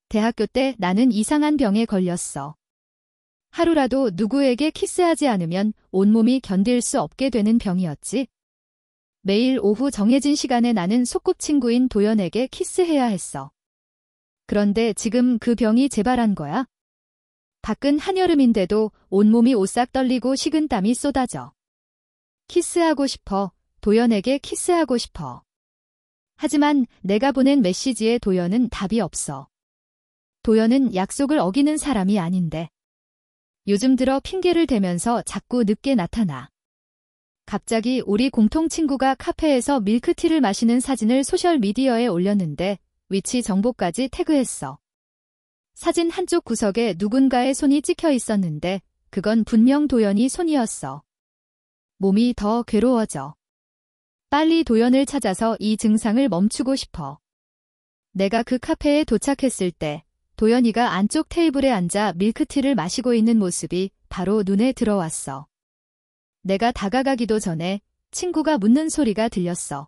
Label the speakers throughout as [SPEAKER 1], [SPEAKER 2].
[SPEAKER 1] 대학교 때 나는 이상한 병에 걸렸어. 하루라도 누구에게 키스하지 않으면 온몸이 견딜 수 없게 되는 병이었지. 매일 오후 정해진 시간에 나는 소꿉친구인 도연에게 키스해야 했어. 그런데 지금 그 병이 재발한 거야. 밖은 한여름인데도 온몸이 오싹 떨리고 식은땀이 쏟아져. 키스하고 싶어. 도연에게 키스하고 싶어. 하지만 내가 보낸 메시지에 도연은 답이 없어. 도연은 약속을 어기는 사람이 아닌데. 요즘 들어 핑계를 대면서 자꾸 늦게 나타나. 갑자기 우리 공통 친구가 카페에서 밀크티를 마시는 사진을 소셜미디어에 올렸는데 위치 정보까지 태그했어. 사진 한쪽 구석에 누군가의 손이 찍혀 있었는데 그건 분명 도연이 손이었어. 몸이 더 괴로워져. 빨리 도연을 찾아서 이 증상을 멈추고 싶어. 내가 그 카페에 도착했을 때 도연이가 안쪽 테이블에 앉아 밀크티를 마시고 있는 모습이 바로 눈에 들어왔어. 내가 다가가기도 전에 친구가 묻는 소리가 들렸어.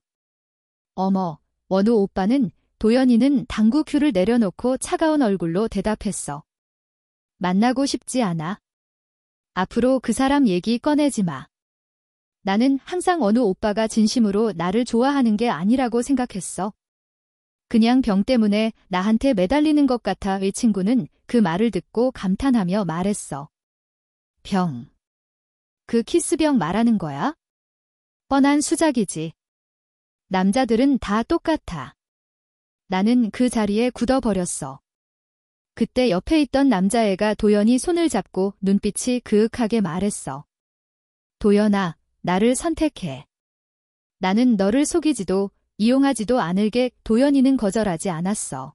[SPEAKER 1] 어머, 원우 오빠는? 도연이는 당구 큐를 내려놓고 차가운 얼굴로 대답했어. 만나고 싶지 않아. 앞으로 그 사람 얘기 꺼내지 마. 나는 항상 원우 오빠가 진심으로 나를 좋아하는 게 아니라고 생각했어. 그냥 병 때문에 나한테 매달리는 것 같아. 의 친구는 그 말을 듣고 감탄하며 말했어. 병. 그 키스병 말하는 거야? 뻔한 수작이지. 남자들은 다 똑같아. 나는 그 자리에 굳어버렸어. 그때 옆에 있던 남자애가 도연이 손을 잡고 눈빛이 그윽하게 말했어. 도연아, 나를 선택해. 나는 너를 속이지도 이용하지도 않을게. 도연이는 거절하지 않았어.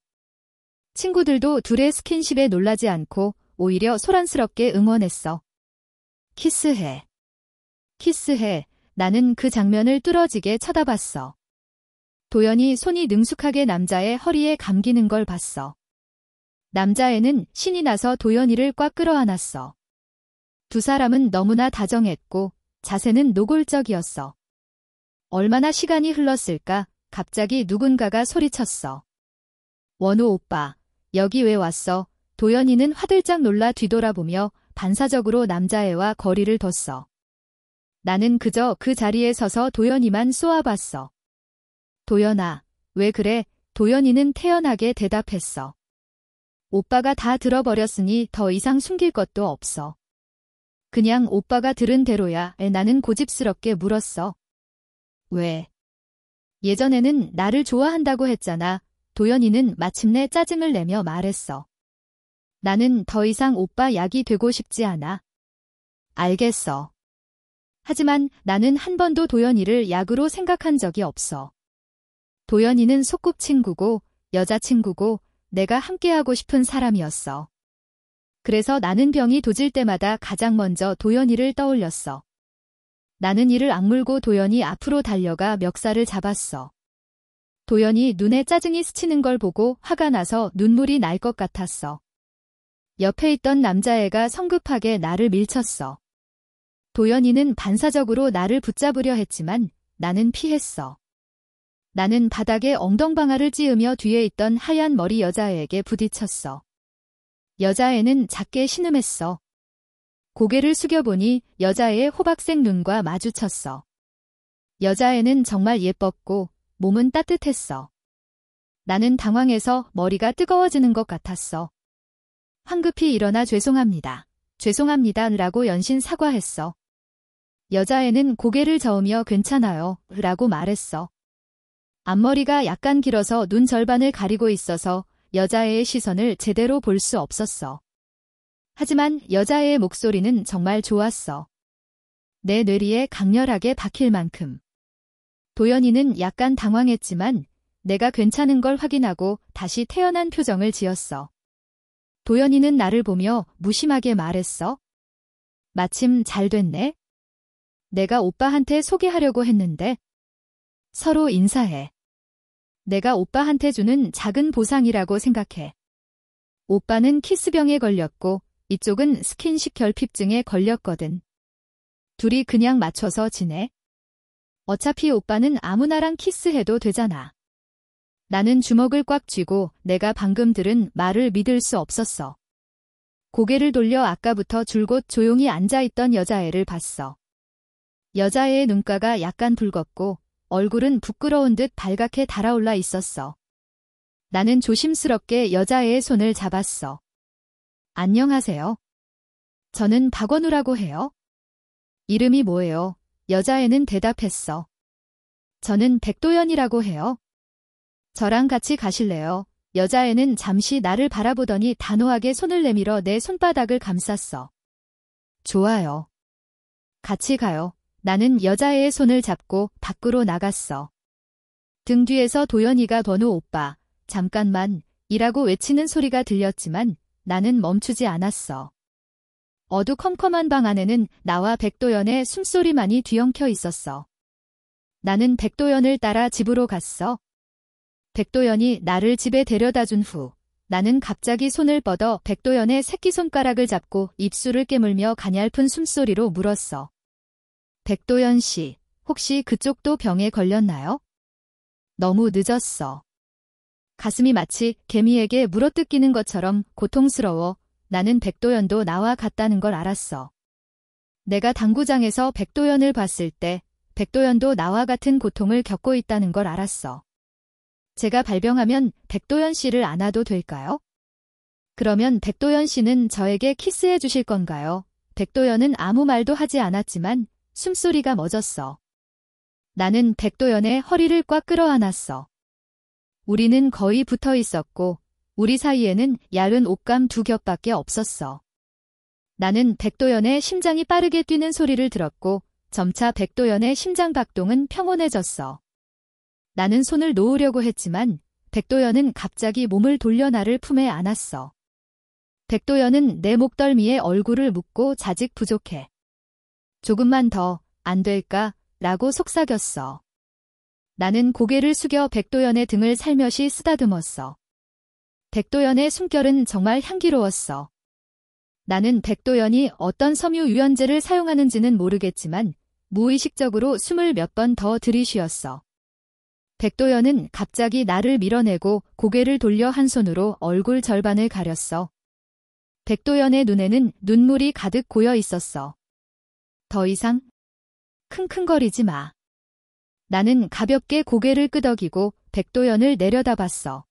[SPEAKER 1] 친구들도 둘의 스킨십에 놀라지 않고 오히려 소란스럽게 응원했어. 키스해. 키스해. 나는 그 장면을 뚫어지게 쳐다봤어. 도연이 손이 능숙하게 남자의 허리에 감기는 걸 봤어. 남자애는 신이 나서 도연이를 꽉 끌어안았어. 두 사람은 너무나 다정했고 자세는 노골적이었어. 얼마나 시간이 흘렀을까? 갑자기 누군가가 소리쳤어. 원우 오빠, 여기 왜 왔어? 도연이는 화들짝 놀라 뒤돌아보며 반사적으로 남자애와 거리를 뒀어. 나는 그저 그 자리에 서서 도연이만 쏘아봤어. 도연아, 왜 그래? 도연이는 태연하게 대답했어. 오빠가 다 들어버렸으니 더 이상 숨길 것도 없어. 그냥 오빠가 들은 대로야. 나는 고집스럽게 물었어. 왜? 예전에는 나를 좋아한다고 했잖아. 도연이는 마침내 짜증을 내며 말했어. 나는 더 이상 오빠 약이 되고 싶지 않아. 알겠어. 하지만 나는 한 번도 도연이를 약으로 생각한 적이 없어. 도연이는 소꿉친구고 여자친구고 내가 함께하고 싶은 사람이었어. 그래서 나는 병이 도질 때마다 가장 먼저 도연이를 떠올렸어. 나는 이를 악물고 도연이 앞으로 달려가 멱살을 잡았어. 도연이 눈에 짜증이 스치는 걸 보고 화가 나서 눈물이 날 것 같았어. 옆에 있던 남자애가 성급하게 나를 밀쳤어. 도연이는 반사적으로 나를 붙잡으려 했지만 나는 피했어. 나는 바닥에 엉덩방아를 찧으며 뒤에 있던 하얀 머리 여자애에게 부딪혔어. 여자애는 작게 신음했어. 고개를 숙여보니 여자애의 호박색 눈과 마주쳤어. 여자애는 정말 예뻤고 몸은 따뜻했어. 나는 당황해서 머리가 뜨거워지는 것 같았어. 황급히 일어나 죄송합니다. 죄송합니다. 라고 연신 사과했어. 여자애는 고개를 저으며 괜찮아요. 라고 말했어. 앞머리가 약간 길어서 눈 절반을 가리고 있어서 여자애의 시선을 제대로 볼 수 없었어. 하지만 여자애의 목소리는 정말 좋았어. 내 뇌리에 강렬하게 박힐 만큼. 도연이는 약간 당황했지만 내가 괜찮은 걸 확인하고 다시 태연한 표정을 지었어. 도연이는 나를 보며 무심하게 말했어. 마침 잘 됐네. 내가 오빠한테 소개하려고 했는데. 서로 인사해. 내가 오빠한테 주는 작은 보상이라고 생각해. 오빠는 키스병에 걸렸고 이쪽은 스킨십 결핍증에 걸렸거든. 둘이 그냥 맞춰서 지내. 어차피 오빠는 아무나랑 키스해도 되잖아. 나는 주먹을 꽉 쥐고 내가 방금 들은 말을 믿을 수 없었어. 고개를 돌려 아까부터 줄곧 조용히 앉아있던 여자애를 봤어. 여자애의 눈가가 약간 붉었고 얼굴은 부끄러운 듯 발갛게 달아올라 있었어. 나는 조심스럽게 여자애의 손을 잡았어. 안녕하세요. 저는 박원우라고 해요. 이름이 뭐예요? 여자애는 대답했어. 저는 백도연이라고 해요. 저랑 같이 가실래요? 여자애는 잠시 나를 바라보더니 단호하게 손을 내밀어 내 손바닥을 감쌌어. 좋아요. 같이 가요. 나는 여자애의 손을 잡고 밖으로 나갔어. 등 뒤에서 도연이가 번우 오빠, 잠깐만, 이라고 외치는 소리가 들렸지만 나는 멈추지 않았어. 어두컴컴한 방 안에는 나와 백도연의 숨소리만이 뒤엉켜 있었어. 나는 백도연을 따라 집으로 갔어. 백도연이 나를 집에 데려다 준 후 나는 갑자기 손을 뻗어 백도연의 새끼손가락을 잡고 입술을 깨물며 가냘픈 숨소리로 물었어. 백도연 씨, 혹시 그쪽도 병에 걸렸나요? 너무 늦었어. 가슴이 마치 개미에게 물어뜯기는 것처럼 고통스러워. 나는 백도연도 나와 같다는 걸 알았어. 내가 당구장에서 백도연을 봤을 때 백도연도 나와 같은 고통을 겪고 있다는 걸 알았어. 제가 발병하면 백도연 씨를 안아도 될까요? 그러면 백도연 씨는 저에게 키스해 주실 건가요? 백도연은 아무 말도 하지 않았지만 숨소리가 멎었어. 나는 백도연의 허리를 꽉 끌어안았어. 우리는 거의 붙어 있었고 우리 사이에는 얇은 옷감 2겹밖에 없었어. 나는 백도연의 심장이 빠르게 뛰는 소리를 들었고 점차 백도연의 심장 박동은 평온해졌어. 나는 손을 놓으려고 했지만 백도연은 갑자기 몸을 돌려 나를 품에 안았어. 백도연은 내 목덜미에 얼굴을 묻고 자직 부족해. 조금만 더, 안 될까? 라고 속삭였어. 나는 고개를 숙여 백도연의 등을 살며시 쓰다듬었어. 백도연의 숨결은 정말 향기로웠어. 나는 백도연이 어떤 섬유 유연제를 사용하는지는 모르겠지만 무의식적으로 숨을 몇 번 더 들이쉬었어. 백도연은 갑자기 나를 밀어내고 고개를 돌려 한 손으로 얼굴 절반을 가렸어. 백도연의 눈에는 눈물이 가득 고여 있었어. 더 이상 킁킁거리지 마. 나는 가볍게 고개를 끄덕이고 백도연을 내려다봤어.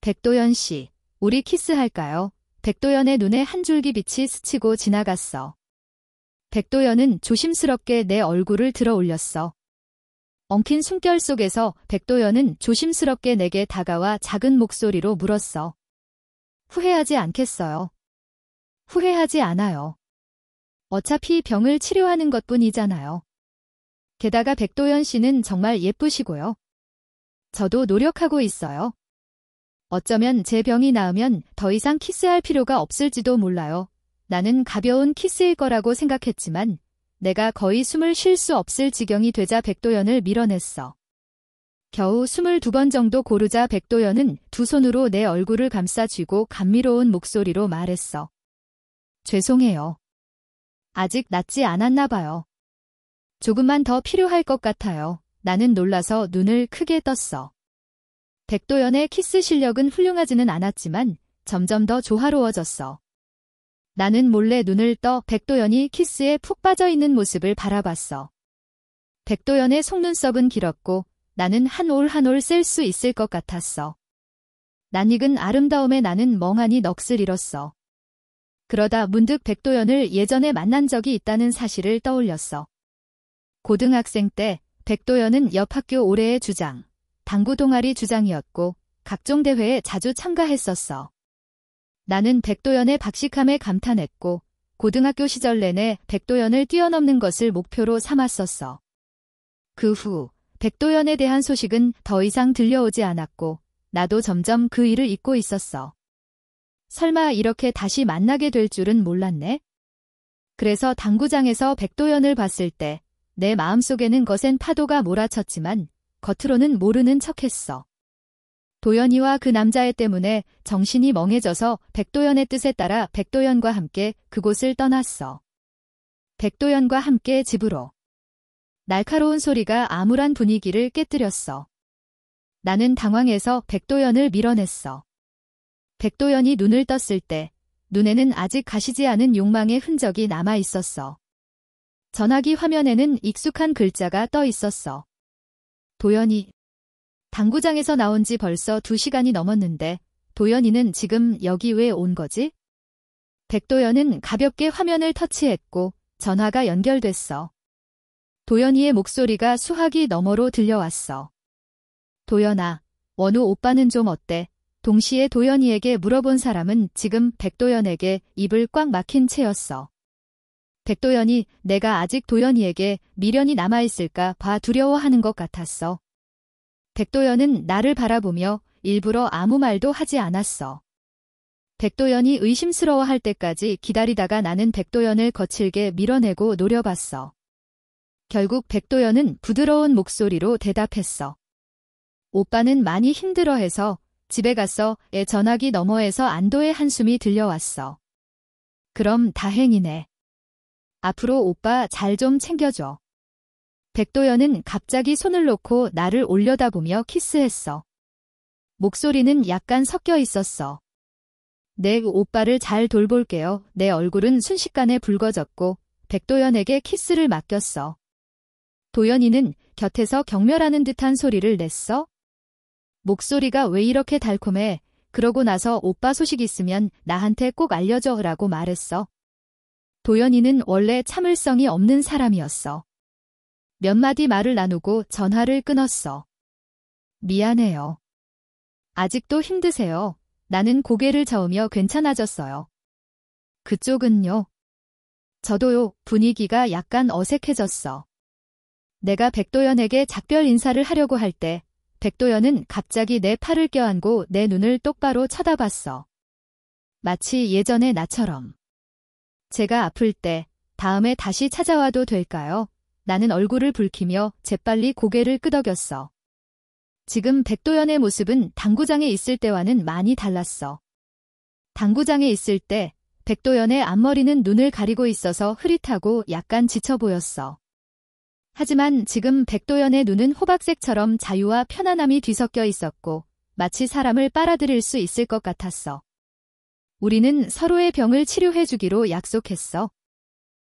[SPEAKER 1] 백도연 씨, 우리 키스할까요? 백도연의 눈에 한 줄기 빛이 스치고 지나갔어. 백도연은 조심스럽게 내 얼굴을 들어 올렸어. 엉킨 숨결 속에서 백도연은 조심스럽게 내게 다가와 작은 목소리로 물었어. 후회하지 않겠어요? 후회하지 않아요. 어차피 병을 치료하는 것뿐이잖아요. 게다가 백도연 씨는 정말 예쁘시고요. 저도 노력하고 있어요. 어쩌면 제 병이 나으면 더 이상 키스할 필요가 없을지도 몰라요. 나는 가벼운 키스일 거라고 생각했지만 내가 거의 숨을 쉴 수 없을 지경이 되자 백도연을 밀어냈어. 겨우 22번 정도 고르자 백도연은 두 손으로 내 얼굴을 감싸 쥐고 감미로운 목소리로 말했어. 죄송해요. 아직 낫지 않았나 봐요. 조금만 더 필요할 것 같아요. 나는 놀라서 눈을 크게 떴어. 백도연의 키스 실력은 훌륭하지는 않았지만 점점 더 조화로워졌어. 나는 몰래 눈을 떠 백도연이 키스에 푹 빠져있는 모습을 바라봤어. 백도연의 속눈썹은 길었고 나는 한 올 한 올 셀 수 있을 것 같았어. 낯익은 아름다움에 나는 멍하니 넋을 잃었어. 그러다 문득 백도연을 예전에 만난 적이 있다는 사실을 떠올렸어. 고등학생 때 백도연은 옆 학교 올해의 주장, 당구 동아리 주장이었고 각종 대회에 자주 참가했었어. 나는 백도연의 박식함에 감탄했고 고등학교 시절 내내 백도연을 뛰어넘는 것을 목표로 삼았었어. 그 후 백도연에 대한 소식은 더 이상 들려오지 않았고 나도 점점 그 일을 잊고 있었어. 설마 이렇게 다시 만나게 될 줄은 몰랐네. 그래서 당구장에서 백도연을 봤을 때 내 마음속에는 거센 파도가 몰아쳤지만 겉으로는 모르는 척했어. 도연이와 그 남자애 때문에 정신이 멍해져서 백도연의 뜻에 따라 백도연과 함께 그곳을 떠났어. 백도연과 함께 집으로. 날카로운 소리가 암울한 분위기를 깨뜨렸어. 나는 당황해서 백도연을 밀어냈어. 백도연이 눈을 떴을 때 눈에는 아직 가시지 않은 욕망의 흔적이 남아 있었어. 전화기 화면에는 익숙한 글자가 떠 있었어. 도연이. 당구장에서 나온 지 벌써 2시간이 넘었는데 도연이는 지금 여기 왜 온 거지? 백도연은 가볍게 화면을 터치했고 전화가 연결됐어. 도연이의 목소리가 수화기 너머로 들려왔어. 도연아, 원우 오빠는 좀 어때? 동시에 도연이에게 물어본 사람은 지금 백도연에게 입을 꽉 막힌 채였어. 백도연이 내가 아직 도연이에게 미련이 남아있을까 봐 두려워하는 것 같았어. 백도연은 나를 바라보며 일부러 아무 말도 하지 않았어. 백도연이 의심스러워할 때까지 기다리다가 나는 백도연을 거칠게 밀어내고 노려봤어. 결국 백도연은 부드러운 목소리로 대답했어. 오빠는 많이 힘들어해서 집에 갔어. 전화기 너머에서 안도의 한숨이 들려왔어. 그럼 다행이네. 앞으로 오빠 잘 좀 챙겨줘. 백도연은 갑자기 손을 놓고 나를 올려다보며 키스했어. 목소리는 약간 섞여 있었어. 네, 오빠를 잘 돌볼게요. 내 얼굴은 순식간에 붉어졌고 백도연에게 키스를 맡겼어. 도연이는 곁에서 경멸하는 듯한 소리를 냈어. 목소리가 왜 이렇게 달콤해? 그러고 나서 오빠 소식 있으면 나한테 꼭 알려줘 라고 말했어. 도연이는 원래 참을성이 없는 사람이었어. 몇 마디 말을 나누고 전화를 끊었어. 미안해요. 아직도 힘드세요. 나는 고개를 저으며 괜찮아졌어요. 그쪽은요? 저도요. 분위기가 약간 어색해졌어. 내가 백도연에게 작별 인사를 하려고 할 때 백도연은 갑자기 내 팔을 껴안고 내 눈을 똑바로 쳐다봤어. 마치 예전의 나처럼. 제가 아플 때 다음에 다시 찾아와도 될까요? 나는 얼굴을 붉히며 재빨리 고개를 끄덕였어. 지금 백도연의 모습은 당구장에 있을 때와는 많이 달랐어. 당구장에 있을 때 백도연의 앞머리는 눈을 가리고 있어서 흐릿하고 약간 지쳐 보였어. 하지만 지금 백도연의 눈은 호박색처럼 자유와 편안함이 뒤섞여 있었고 마치 사람을 빨아들일 수 있을 것 같았어. 우리는 서로의 병을 치료해주기로 약속했어.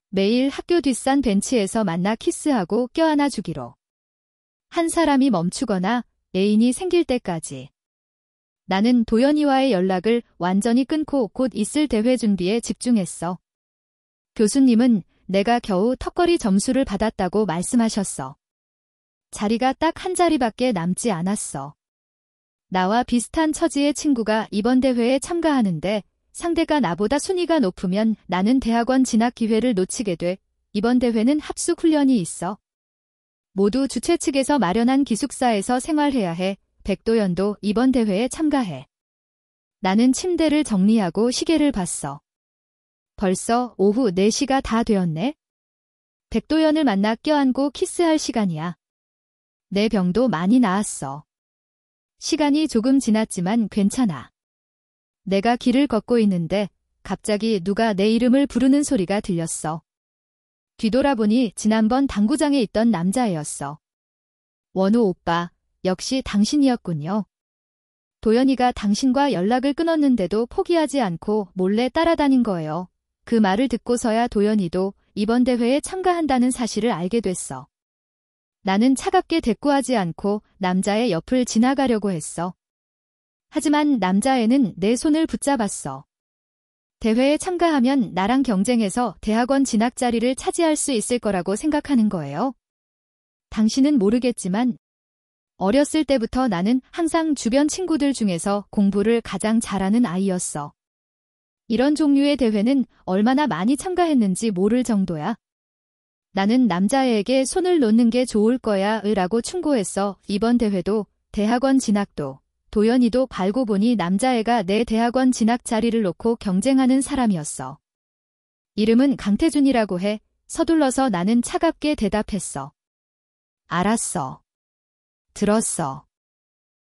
[SPEAKER 1] 매일 학교 뒷산 벤치에서 만나 키스하고 껴안아주기로. 한 사람이 멈추거나 애인이 생길 때까지. 나는 도연이와의 연락을 완전히 끊고 곧 있을 대회 준비에 집중했어. 교수님은 내가 겨우 턱걸이 점수를 받았다고 말씀하셨어. 자리가 딱 한 자리밖에 남지 않았어. 나와 비슷한 처지의 친구가 이번 대회에 참가하는데 상대가 나보다 순위가 높으면 나는 대학원 진학 기회를 놓치게 돼. 이번 대회는 합숙 훈련이 있어. 모두 주최 측에서 마련한 기숙사에서 생활해야 해. 백도연도 이번 대회에 참가해. 나는 침대를 정리하고 시계를 봤어. 벌써 오후 4시가 다 되었네. 백도연을 만나 껴안고 키스할 시간이야. 내 병도 많이 나았어. 시간이 조금 지났지만 괜찮아. 내가 길을 걷고 있는데 갑자기 누가 내 이름을 부르는 소리가 들렸어. 뒤돌아보니 지난번 당구장에 있던 남자애였어. 원우 오빠, 역시 당신이었군요. 도연이가 당신과 연락을 끊었는데도 포기하지 않고 몰래 따라다닌 거예요. 그 말을 듣고서야 도연이도 이번 대회에 참가한다는 사실을 알게 됐어. 나는 차갑게 대꾸하지 않고 남자의 옆을 지나가려고 했어. 하지만 남자애는 내 손을 붙잡았어. 대회에 참가하면 나랑 경쟁해서 대학원 진학 자리를 차지할 수 있을 거라고 생각하는 거예요. 당신은 모르겠지만 어렸을 때부터 나는 항상 주변 친구들 중에서 공부를 가장 잘하는 아이였어. 이런 종류의 대회는 얼마나 많이 참가했는지 모를 정도야. 나는 남자애에게 손을 놓는 게 좋을 거야 라고 충고했어. 이번 대회도 대학원 진학도 도연이도 알고 보니 남자애가 내 대학원 진학 자리를 놓고 경쟁하는 사람이었어. 이름은 강태준이라고 해. 서둘러서 나는 차갑게 대답했어. 알았어. 들었어.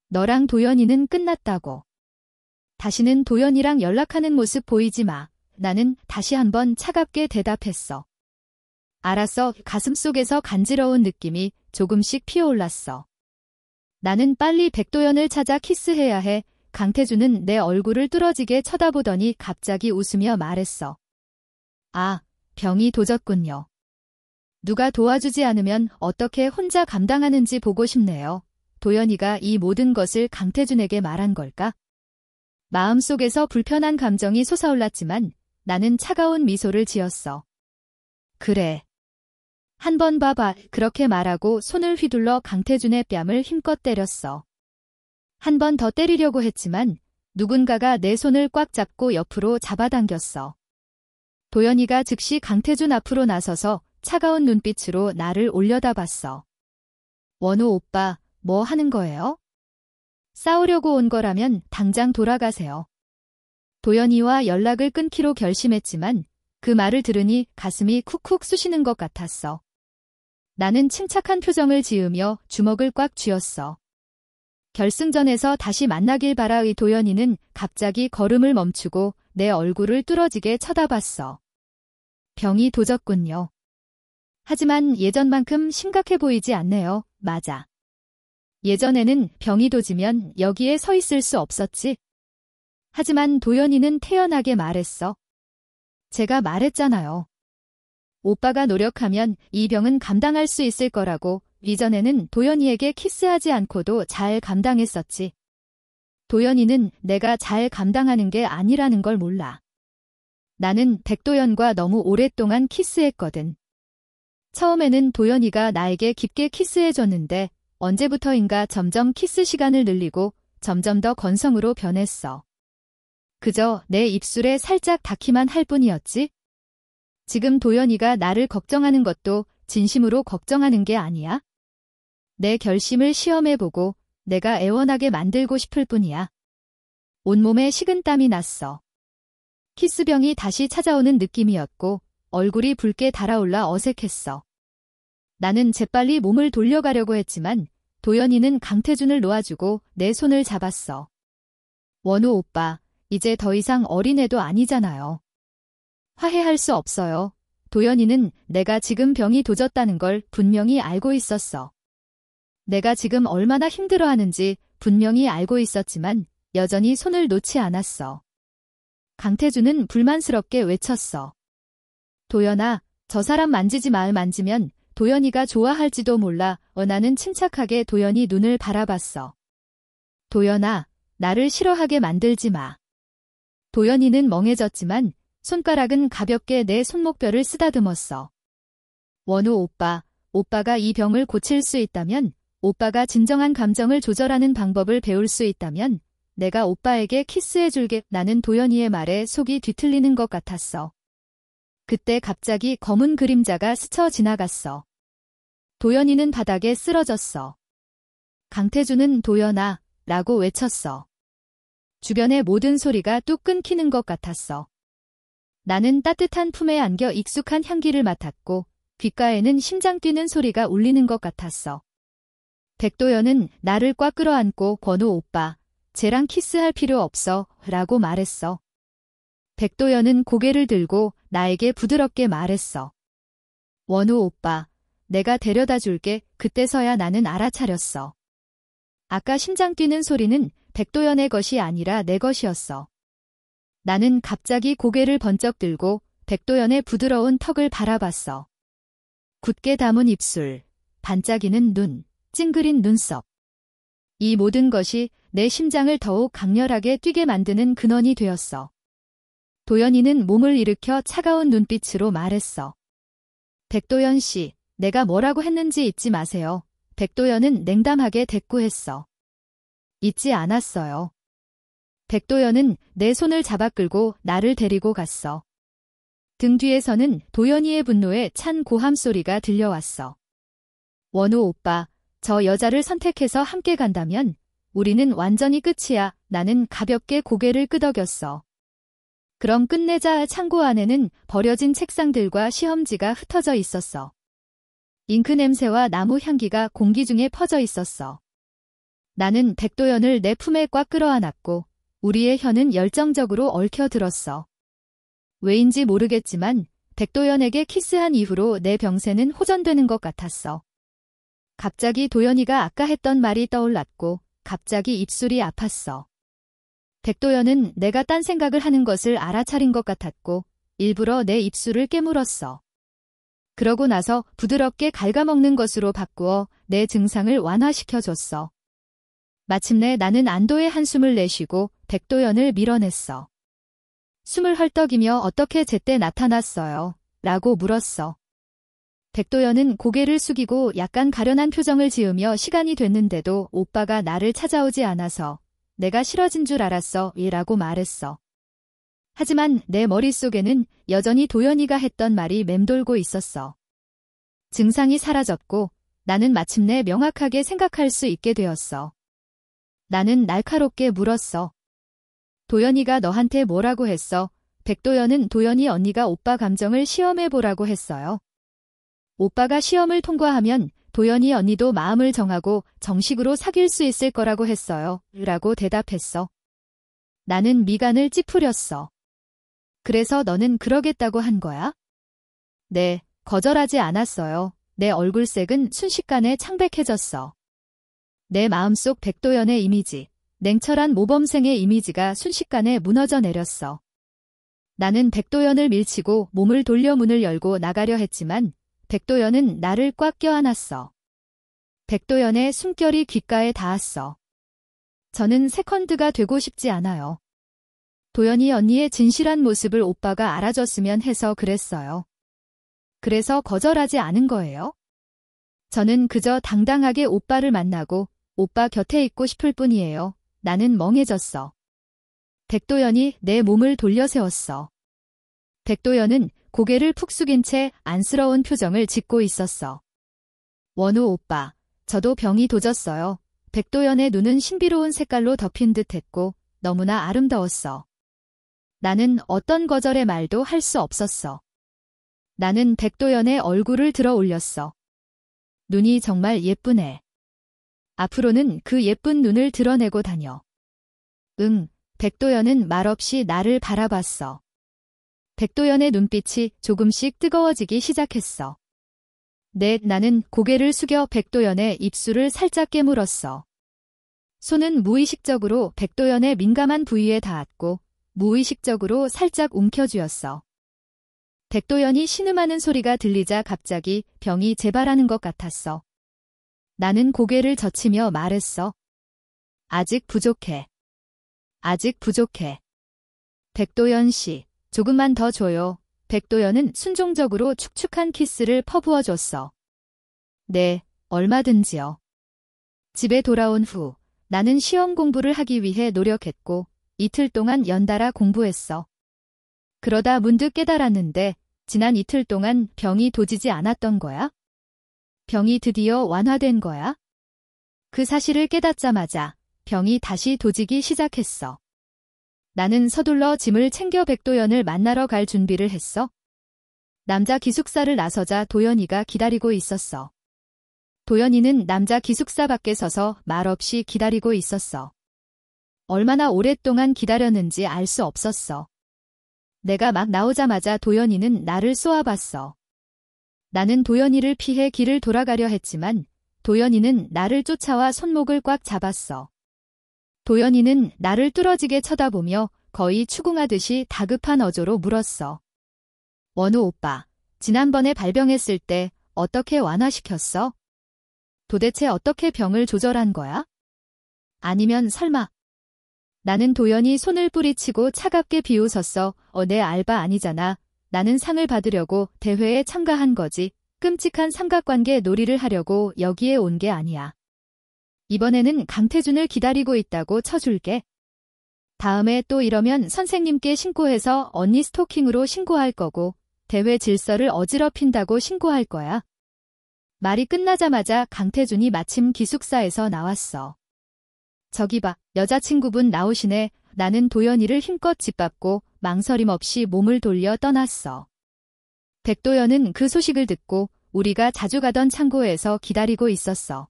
[SPEAKER 1] 너랑 도연이는 끝났다고. 다시는 도연이랑 연락하는 모습 보이지 마. 나는 다시 한번 차갑게 대답했어. 알았어. 가슴속에서 간지러운 느낌이 조금씩 피어올랐어. 나는 빨리 백도연을 찾아 키스해야 해. 강태준은 내 얼굴을 뚫어지게 쳐다보더니 갑자기 웃으며 말했어. 아, 병이 도졌군요. 누가 도와주지 않으면 어떻게 혼자 감당하는지 보고 싶네요. 도연이가 이 모든 것을 강태준에게 말한 걸까? 마음속에서 불편한 감정이 솟아올랐지만 나는 차가운 미소를 지었어. 그래. 한번 봐봐. 그렇게 말하고 손을 휘둘러 강태준의 뺨을 힘껏 때렸어. 한 번 더 때리려고 했지만 누군가가 내 손을 꽉 잡고 옆으로 잡아당겼어. 도연이가 즉시 강태준 앞으로 나서서 차가운 눈빛으로 나를 올려다봤어. 원우 오빠, 뭐 하는 거예요? 싸우려고 온 거라면 당장 돌아가세요. 도연이와 연락을 끊기로 결심했지만 그 말을 들으니 가슴이 쿡쿡 쑤시는 것 같았어. 나는 침착한 표정을 지으며 주먹을 꽉 쥐었어. 결승전에서 다시 만나길 바라의 도연이는 갑자기 걸음을 멈추고 내 얼굴을 뚫어지게 쳐다봤어. 병이 도졌군요. 하지만 예전만큼 심각해 보이지 않네요. 맞아. 예전에는 병이 도지면 여기에 서 있을 수 없었지. 하지만 도연이는 태연하게 말했어. 제가 말했잖아요. 오빠가 노력하면 이 병은 감당할 수 있을 거라고. 이전에는 도연이에게 키스하지 않고도 잘 감당했었지. 도연이는 내가 잘 감당하는 게 아니라는 걸 몰라. 나는 백도연과 너무 오랫동안 키스했거든. 처음에는 도연이가 나에게 깊게 키스해줬는데 언제부터인가 점점 키스 시간을 늘리고 점점 더 건성으로 변했어. 그저 내 입술에 살짝 닿기만 할 뿐이었지. 지금 도연이가 나를 걱정하는 것도 진심으로 걱정하는 게 아니야. 내 결심을 시험해보고 내가 애원하게 만들고 싶을 뿐이야. 온몸에 식은땀이 났어. 키스병이 다시 찾아오는 느낌이었고 얼굴이 붉게 달아올라 어색했어. 나는 재빨리 몸을 돌려가려고 했지만 도연이는 강태준을 놓아주고 내 손을 잡았어. 원우 오빠, 이제 더 이상 어린애도 아니잖아요. 화해할 수 없어요. 도연이는 내가 지금 병이 도졌다는 걸 분명히 알고 있었어. 내가 지금 얼마나 힘들어하는지 분명히 알고 있었지만 여전히 손을 놓지 않았어. 강태준은 불만스럽게 외쳤어. 도연아, 저 사람 만지지 마. 만지면 도연이가 좋아할지도 몰라. 나는 침착하게 도연이 눈을 바라봤어. 도연아, 나를 싫어하게 만들지 마. 도연이는 멍해졌지만 손가락은 가볍게 내 손목뼈를 쓰다듬었어. 원우 오빠, 오빠가 이 병을 고칠 수 있다면, 오빠가 진정한 감정을 조절하는 방법을 배울 수 있다면 내가 오빠에게 키스해줄게. 나는 도연이의 말에 속이 뒤틀리는 것 같았어. 그때 갑자기 검은 그림자가 스쳐 지나갔어. 도연이는 바닥에 쓰러졌어. 강태준은 도연아, 라고 외쳤어. 주변의 모든 소리가 뚝 끊기는 것 같았어. 나는 따뜻한 품에 안겨 익숙한 향기를 맡았고 귓가에는 심장 뛰는 소리가 울리는 것 같았어. 백도연은 나를 꽉 끌어안고 권우 오빠, 쟤랑 키스할 필요 없어 라고 말했어. 백도연은 고개를 들고 나에게 부드럽게 말했어. 원우 오빠, 내가 데려다 줄게. 그때서야 나는 알아차렸어. 아까 심장 뛰는 소리는 백도연의 것이 아니라 내 것이었어. 나는 갑자기 고개를 번쩍 들고 백도연의 부드러운 턱을 바라봤어. 굳게 담은 입술, 반짝이는 눈, 찡그린 눈썹. 이 모든 것이 내 심장을 더욱 강렬하게 뛰게 만드는 근원이 되었어. 도연이는 몸을 일으켜 차가운 눈빛으로 말했어. 백도연 씨, 내가 뭐라고 했는지 잊지 마세요. 백도연은 냉담하게 대꾸했어. 잊지 않았어요. 백도연은 내 손을 잡아 끌고 나를 데리고 갔어. 등 뒤에서는 도연이의 분노에 찬 고함 소리가 들려왔어. 원우 오빠, 저 여자를 선택해서 함께 간다면 우리는 완전히 끝이야. 나는 가볍게 고개를 끄덕였어. 그럼 끝내자. 창고 안에는 버려진 책상들과 시험지가 흩어져 있었어. 잉크 냄새와 나무 향기가 공기 중에 퍼져 있었어. 나는 백도연을 내 품에 꽉 끌어안았고 우리의 혀는 열정적으로 얽혀들었어. 왜인지 모르겠지만 백도연에게 키스한 이후로 내 병세는 호전되는 것 같았어. 갑자기 도연이가 아까 했던 말이 떠올랐고 갑자기 입술이 아팠어. 백도연은 내가 딴 생각을 하는 것을 알아차린 것 같았고 일부러 내 입술을 깨물었어. 그러고 나서 부드럽게 갉아먹는 것으로 바꾸어 내 증상을 완화시켜줬어. 마침내 나는 안도의 한숨을 내쉬고 백도연을 밀어냈어. 숨을 헐떡이며 어떻게 제때 나타났어요? 라고 물었어. 백도연은 고개를 숙이고 약간 가련한 표정을 지으며 시간이 됐는데도 오빠가 나를 찾아오지 않아서 내가 싫어진 줄 알았어 라고 말했어. 하지만 내 머릿속에는 여전히 도연이가 했던 말이 맴돌고 있었어. 증상이 사라졌고 나는 마침내 명확하게 생각할 수 있게 되었어. 나는 날카롭게 물었어. 도연이가 너한테 뭐라고 했어? 백도연은 도연이 언니가 오빠 감정을 시험해보라고 했어요. 오빠가 시험을 통과하면 도연이 언니도 마음을 정하고 정식으로 사귈 수 있을 거라고 했어요. 라고 대답했어. 나는 미간을 찌푸렸어. 그래서 너는 그러겠다고 한 거야? 네, 거절하지 않았어요. 내 얼굴색은 순식간에 창백해졌어. 내 마음속 백도연의 이미지, 냉철한 모범생의 이미지가 순식간에 무너져 내렸어. 나는 백도연을 밀치고 몸을 돌려 문을 열고 나가려 했지만 백도연은 나를 꽉 껴안았어. 백도연의 숨결이 귓가에 닿았어. 저는 세컨드가 되고 싶지 않아요. 도연이 언니의 진실한 모습을 오빠가 알아줬으면 해서 그랬어요. 그래서 거절하지 않은 거예요? 저는 그저 당당하게 오빠를 만나고 오빠 곁에 있고 싶을 뿐이에요. 나는 멍해졌어. 백도연이 내 몸을 돌려 세웠어. 백도연은 고개를 푹 숙인 채 안쓰러운 표정을 짓고 있었어. 원우 오빠, 저도 병이 도졌어요. 백도연의 눈은 신비로운 색깔로 덮인 듯했고 너무나 아름다웠어. 나는 어떤 거절의 말도 할 수 없었어. 나는 백도연의 얼굴을 들어 올렸어. 눈이 정말 예쁘네. 앞으로는 그 예쁜 눈을 드러내고 다녀. 응, 백도연은 말없이 나를 바라봤어. 백도연의 눈빛이 조금씩 뜨거워지기 시작했어. 나는 고개를 숙여 백도연의 입술을 살짝 깨물었어. 손은 무의식적으로 백도연의 민감한 부위에 닿았고 무의식적으로 살짝 움켜쥐었어. 백도연이 신음하는 소리가 들리자 갑자기 병이 재발하는 것 같았어. 나는 고개를 젖히며 말했어. 아직 부족해. 아직 부족해. 백도연 씨, 조금만 더 줘요. 백도연은 순종적으로 축축한 키스를 퍼부어줬어. 네, 얼마든지요. 집에 돌아온 후 나는 시험 공부를 하기 위해 노력했고 이틀 동안 연달아 공부했어. 그러다 문득 깨달았는데 지난 이틀 동안 병이 도지지 않았던 거야? 병이 드디어 완화된 거야? 그 사실을 깨닫자마자 병이 다시 도지기 시작했어. 나는 서둘러 짐을 챙겨 백도연을 만나러 갈 준비를 했어. 남자 기숙사를 나서자 도연이가 기다리고 있었어. 도연이는 남자 기숙사 밖에 서서 말없이 기다리고 있었어. 얼마나 오랫동안 기다렸는지 알 수 없었어. 내가 막 나오자마자 도연이는 나를 쏘아봤어. 나는 도연이를 피해 길을 돌아가려 했지만 도연이는 나를 쫓아와 손목을 꽉 잡았어. 도연이는 나를 뚫어지게 쳐다보며 거의 추궁하듯이 다급한 어조로 물었어. 원우 오빠, 지난번에 발병했을 때 어떻게 완화시켰어? 도대체 어떻게 병을 조절한 거야? 아니면 설마. 나는 도연이 손을 뿌리치고 차갑게 비웃었어. 내 알바 아니잖아. 나는 상을 받으려고 대회에 참가한 거지. 끔찍한 삼각관계 놀이를 하려고 여기에 온 게 아니야. 이번에는 강태준을 기다리고 있다고 쳐줄게. 다음에 또 이러면 선생님께 신고해서 언니 스토킹으로 신고할 거고 대회 질서를 어지럽힌다고 신고할 거야. 말이 끝나자마자 강태준이 마침 기숙사에서 나왔어. 저기 봐, 여자친구분 나오시네. 나는 도연이를 힘껏 짓밟고 망설임 없이 몸을 돌려 떠났어. 백도연은 그 소식을 듣고 우리가 자주 가던 창고에서 기다리고 있었어.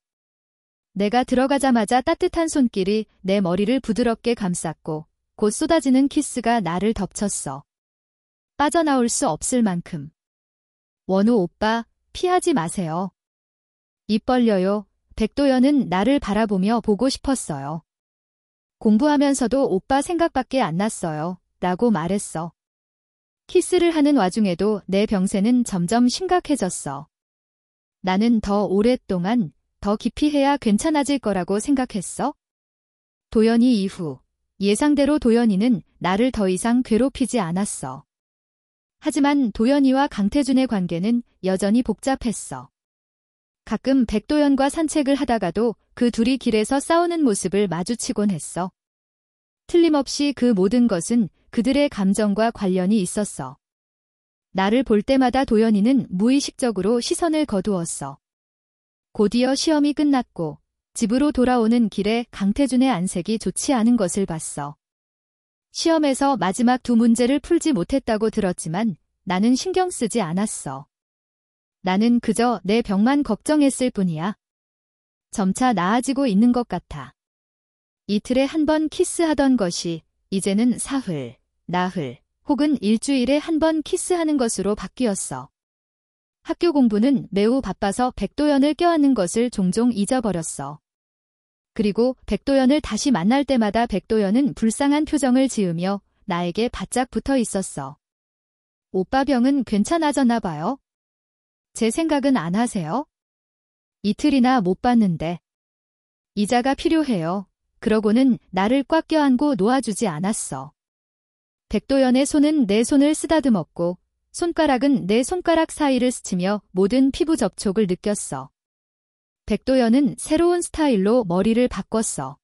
[SPEAKER 1] 내가 들어가자마자 따뜻한 손길이 내 머리를 부드럽게 감쌌고 곧 쏟아지는 키스가 나를 덮쳤어. 빠져나올 수 없을 만큼. 원우 오빠, 피하지 마세요. 입 벌려요. 백도연은 나를 바라보며 보고 싶었어요. 공부하면서도 오빠 생각밖에 안 났어요. 라고 말했어. 키스를 하는 와중에도 내 병세는 점점 심각해졌어. 나는 더 오랫동안, 더 깊이 해야 괜찮아질 거라고 생각했어. 도연이 이후, 예상대로 도연이는 나를 더 이상 괴롭히지 않았어. 하지만 도연이와 강태준의 관계는 여전히 복잡했어. 가끔 백도연과 산책을 하다가도 그 둘이 길에서 싸우는 모습을 마주치곤 했어. 틀림없이 그 모든 것은 그들의 감정과 관련이 있었어. 나를 볼 때마다 도연이는 무의식적으로 시선을 거두었어. 곧이어 시험이 끝났고 집으로 돌아오는 길에 강태준의 안색이 좋지 않은 것을 봤어. 시험에서 마지막 두 문제를 풀지 못했다고 들었지만 나는 신경 쓰지 않았어. 나는 그저 내 병만 걱정했을 뿐이야. 점차 나아지고 있는 것 같아. 이틀에 한 번 키스하던 것이 이제는 사흘, 나흘, 혹은 일주일에 한 번 키스하는 것으로 바뀌었어. 학교 공부는 매우 바빠서 백도연을 껴안는 것을 종종 잊어버렸어. 그리고 백도연을 다시 만날 때마다 백도연은 불쌍한 표정을 지으며 나에게 바짝 붙어 있었어. 오빠 병은 괜찮아졌나 봐요? 제 생각은 안 하세요? 이틀이나 못 봤는데. 이자가 필요해요. 그러고는 나를 꽉 껴안고 놓아주지 않았어. 백도연의 손은 내 손을 쓰다듬었고 손가락은 내 손가락 사이를 스치며 모든 피부 접촉을 느꼈어. 백도연은 새로운 스타일로 머리를 바꿨어.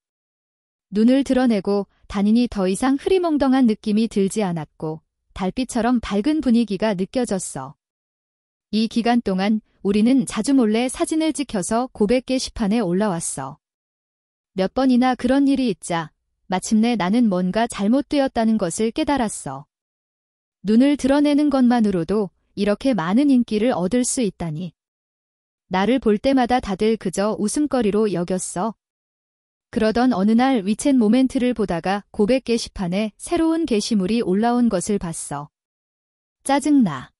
[SPEAKER 1] 눈을 드러내고 단인이 더 이상 흐리멍덩한 느낌이 들지 않았고 달빛처럼 밝은 분위기가 느껴졌어. 이 기간 동안 우리는 자주 몰래 사진을 찍혀서 고백 게시판에 올라왔어. 몇 번이나 그런 일이 있자 마침내 나는 뭔가 잘못되었다는 것을 깨달았어. 눈을 드러내는 것만으로도 이렇게 많은 인기를 얻을 수 있다니. 나를 볼 때마다 다들 그저 웃음거리로 여겼어. 그러던 어느 날 위챗 모멘트를 보다가 고백 게시판에 새로운 게시물이 올라온 것을 봤어. 짜증나.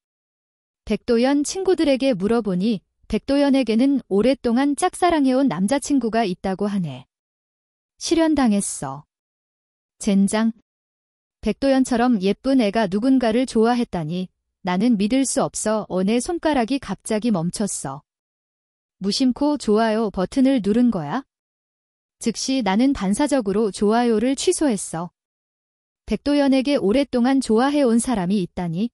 [SPEAKER 1] 백도연 친구들에게 물어보니 백도연에게는 오랫동안 짝사랑해온 남자친구가 있다고 하네. 실현당했어. 젠장. 백도연처럼 예쁜 애가 누군가를 좋아했다니 나는 믿을 수 없어. 내 손가락이 갑자기 멈췄어. 무심코 좋아요 버튼을 누른 거야? 즉시 나는 반사적으로 좋아요를 취소했어. 백도연에게 오랫동안 좋아해온 사람이 있다니.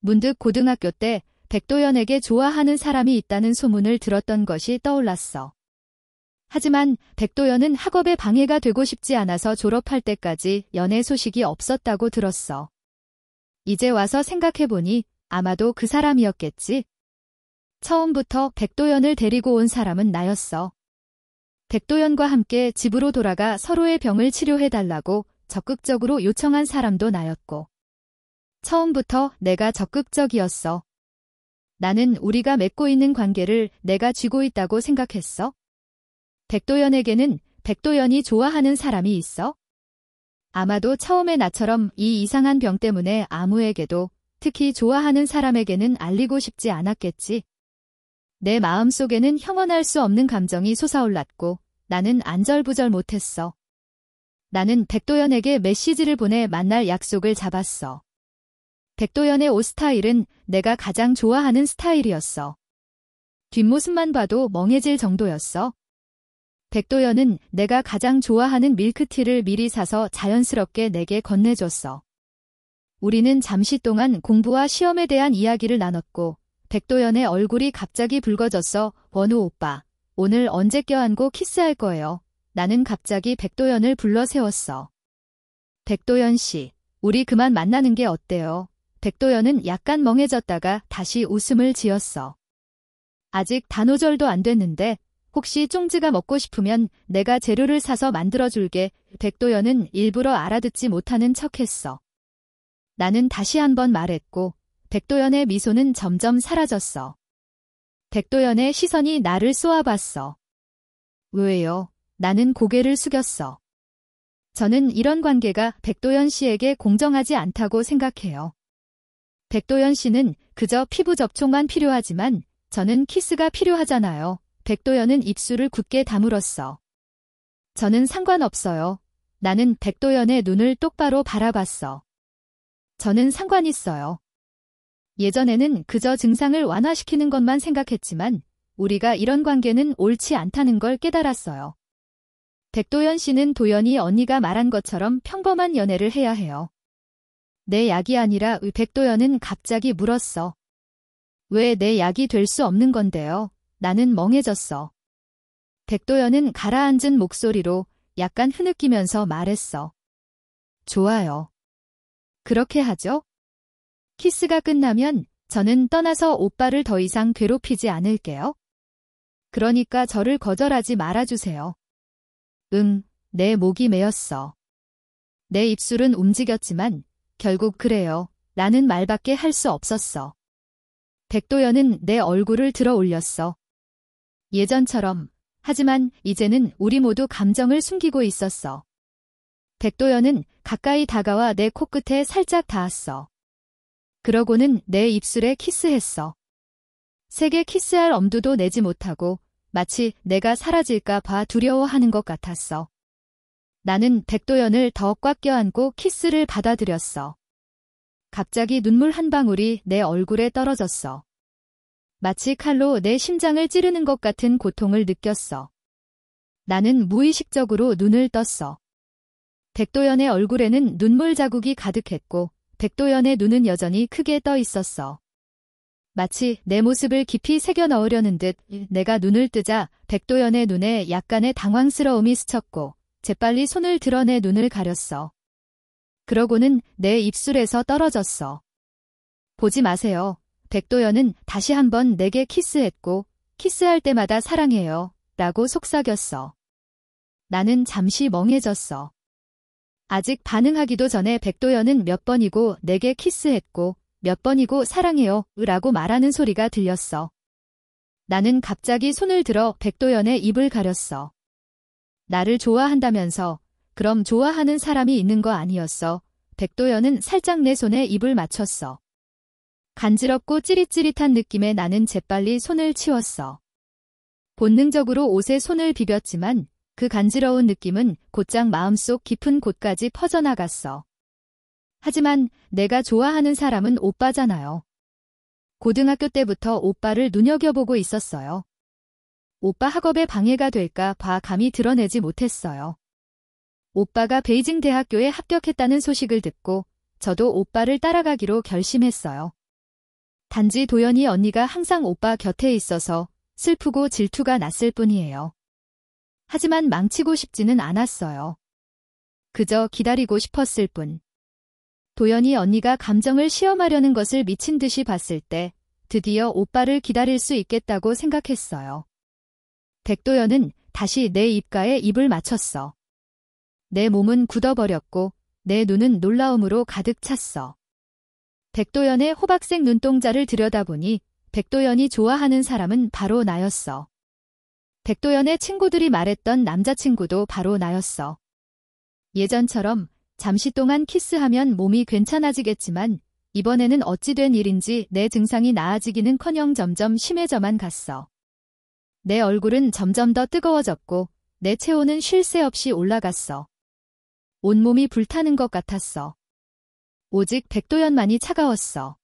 [SPEAKER 1] 문득 고등학교 때 백도연에게 좋아하는 사람이 있다는 소문을 들었던 것이 떠올랐어. 하지만 백도연은 학업에 방해가 되고 싶지 않아서 졸업할 때까지 연애 소식이 없었다고 들었어. 이제 와서 생각해보니 아마도 그 사람이었겠지. 처음부터 백도연을 데리고 온 사람은 나였어. 백도연과 함께 집으로 돌아가 서로의 병을 치료해달라고 적극적으로 요청한 사람도 나였고. 처음부터 내가 적극적이었어. 나는 우리가 맺고 있는 관계를 내가 쥐고 있다고 생각했어. 백도연에게는 백도연이 좋아하는 사람이 있어? 아마도 처음에 나처럼 이 이상한 병 때문에 아무에게도, 특히 좋아하는 사람에게는 알리고 싶지 않았겠지. 내 마음속에는 형언할 수 없는 감정이 솟아올랐고 나는 안절부절 못했어. 나는 백도연에게 메시지를 보내 만날 약속을 잡았어. 백도연의 옷 스타일은 내가 가장 좋아하는 스타일이었어. 뒷모습만 봐도 멍해질 정도였어. 백도연은 내가 가장 좋아하는 밀크티를 미리 사서 자연스럽게 내게 건네줬어. 우리는 잠시 동안 공부와 시험에 대한 이야기를 나눴고 백도연의 얼굴이 갑자기 붉어졌어. 원우 오빠, 오늘 언제 껴안고 키스할 거예요? 나는 갑자기 백도연을 불러 세웠어. 백도연 씨, 우리 그만 만나는 게 어때요? 백도연은 약간 멍해졌다가 다시 웃음을 지었어. 아직 단오절도 안 됐는데 혹시 쫑지가 먹고 싶으면 내가 재료를 사서 만들어줄게. 백도연은 일부러 알아듣지 못하는 척했어. 나는 다시 한번 말했고 백도연의 미소는 점점 사라졌어. 백도연의 시선이 나를 쏘아봤어. 왜요? 나는 고개를 숙였어. 저는 이런 관계가 백도연 씨에게 공정하지 않다고 생각해요. 백도연 씨는 그저 피부 접촉만 필요하지만 저는 키스가 필요하잖아요. 백도연은 입술을 굳게 다물었어. 저는 상관없어요. 나는 백도연의 눈을 똑바로 바라봤어. 저는 상관 있어요. 예전에는 그저 증상을 완화시키는 것만 생각했지만 우리가 이런 관계는 옳지 않다는 걸 깨달았어요. 백도연 씨는 도연이 언니가 말한 것처럼 평범한 연애를 해야 해요. 내 약이 아니라 백도연은 갑자기 물었어. 왜 내 약이 될 수 없는 건데요? 나는 멍해졌어. 백도연은 가라앉은 목소리로 약간 흐느끼면서 말했어. 좋아요. 그렇게 하죠? 키스가 끝나면 저는 떠나서 오빠를 더 이상 괴롭히지 않을게요. 그러니까 저를 거절하지 말아주세요. 내 목이 메었어. 내 입술은 움직였지만 결국 그래요. 라는 말밖에 할 수 없었어. 백도연은 내 얼굴을 들어 올렸어. 예전처럼. 하지만 이제는 우리 모두 감정을 숨기고 있었어. 백도연은 가까이 다가와 내 코끝에 살짝 닿았어. 그러고는 내 입술에 키스했어. 세게 키스할 엄두도 내지 못하고 마치 내가 사라질까 봐 두려워하는 것 같았어. 나는 백도연을 더 꽉 껴안고 키스를 받아들였어. 갑자기 눈물 한 방울이 내 얼굴에 떨어졌어. 마치 칼로 내 심장을 찌르는 것 같은 고통을 느꼈어. 나는 무의식적으로 눈을 떴어. 백도연의 얼굴에는 눈물 자국이 가득했고 백도연의 눈은 여전히 크게 떠 있었어. 마치 내 모습을 깊이 새겨 넣으려는 듯 내가 눈을 뜨자 백도연의 눈에 약간의 당황스러움이 스쳤고 재빨리 손을 들어 내 눈을 가렸어. 그러고는 내 입술에서 떨어졌어. 보지 마세요. 백도연은 다시 한번 내게 키스했고 키스할 때마다 사랑해요. 라고 속삭였어. 나는 잠시 멍해졌어. 아직 반응하기도 전에 백도연은 몇 번이고 내게 키스했고 몇 번이고 사랑해요. 라고 말하는 소리가 들렸어. 나는 갑자기 손을 들어 백도연의 입을 가렸어. 나를 좋아한다면서 그럼 좋아하는 사람이 있는 거 아니었어. 백도연은 살짝 내 손에 입을 맞췄어. 간지럽고 찌릿찌릿한 느낌에 나는 재빨리 손을 치웠어. 본능적으로 옷에 손을 비볐지만 그 간지러운 느낌은 곧장 마음속 깊은 곳까지 퍼져나갔어. 하지만 내가 좋아하는 사람은 오빠잖아요. 고등학교 때부터 오빠를 눈여겨보고 있었어요. 오빠 학업에 방해가 될까 봐 감히 드러내지 못했어요. 오빠가 베이징 대학교에 합격했다는 소식을 듣고 저도 오빠를 따라가기로 결심했어요. 단지 도연이 언니가 항상 오빠 곁에 있어서 슬프고 질투가 났을 뿐이에요. 하지만 망치고 싶지는 않았어요. 그저 기다리고 싶었을 뿐. 도연이 언니가 감정을 시험하려는 것을 미친 듯이 봤을 때 드디어 오빠를 기다릴 수 있겠다고 생각했어요. 백도연은 다시 내 입가에 입을 맞췄어. 내 몸은 굳어버렸고 내 눈은 놀라움으로 가득 찼어. 백도연의 호박색 눈동자를 들여다보니 백도연이 좋아하는 사람은 바로 나였어. 백도연의 친구들이 말했던 남자친구도 바로 나였어. 예전처럼 잠시 동안 키스하면 몸이 괜찮아지겠지만 이번에는 어찌 된 일인지 내 증상이 나아지기는커녕 점점 심해져만 갔어. 내 얼굴은 점점 더 뜨거워졌고 내 체온은 쉴 새 없이 올라갔어. 온몸이 불타는 것 같았어. 오직 백도연만이 차가웠어.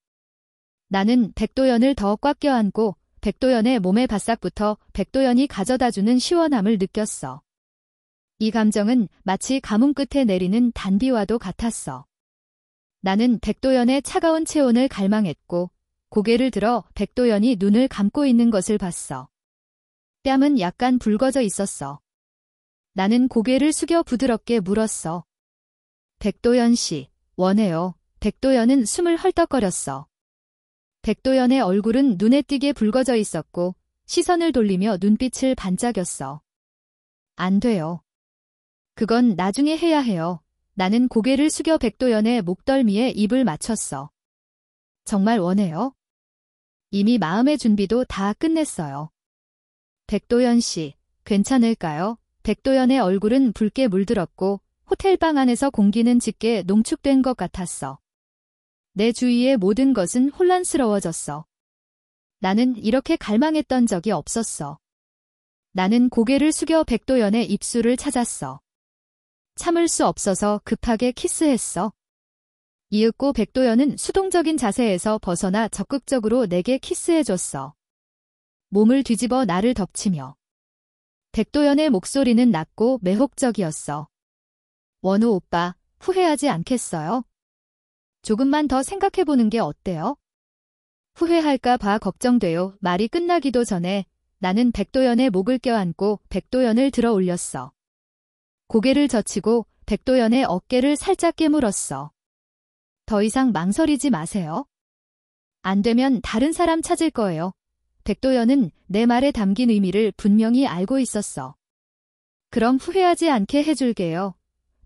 [SPEAKER 1] 나는 백도연을 더 꽉 껴안고 백도연의 몸의 바싹부터 백도연이 가져다주는 시원함을 느꼈어. 이 감정은 마치 가뭄 끝에 내리는 단비와도 같았어. 나는 백도연의 차가운 체온을 갈망했고 고개를 들어 백도연이 눈을 감고 있는 것을 봤어. 뺨은 약간 붉어져 있었어. 나는 고개를 숙여 부드럽게 물었어. 백도연 씨, 원해요. 백도연은 숨을 헐떡거렸어. 백도연의 얼굴은 눈에 띄게 붉어져 있었고 시선을 돌리며 눈빛을 반짝였어. 안 돼요. 그건 나중에 해야 해요. 나는 고개를 숙여 백도연의 목덜미에 입을 맞췄어. 정말 원해요? 이미 마음의 준비도 다 끝냈어요. 백도연 씨, 괜찮을까요? 백도연의 얼굴은 붉게 물들었고 호텔방 안에서 공기는 짙게 농축된 것 같았어. 내 주위의 모든 것은 혼란스러워졌어. 나는 이렇게 갈망했던 적이 없었어. 나는 고개를 숙여 백도연의 입술을 찾았어. 참을 수 없어서 급하게 키스했어. 이윽고 백도연은 수동적인 자세에서 벗어나 적극적으로 내게 키스해줬어. 몸을 뒤집어 나를 덮치며. 백도연의 목소리는 낮고 매혹적이었어. 원우 오빠, 후회하지 않겠어요? 조금만 더 생각해보는 게 어때요? 후회할까 봐 걱정돼요. 말이 끝나기도 전에 나는 백도연의 목을 껴안고 백도연을 들어 올렸어. 고개를 젖히고 백도연의 어깨를 살짝 깨물었어. 더 이상 망설이지 마세요. 안 되면 다른 사람 찾을 거예요. 백도연은 내 말에 담긴 의미를 분명히 알고 있었어. 그럼 후회하지 않게 해줄게요.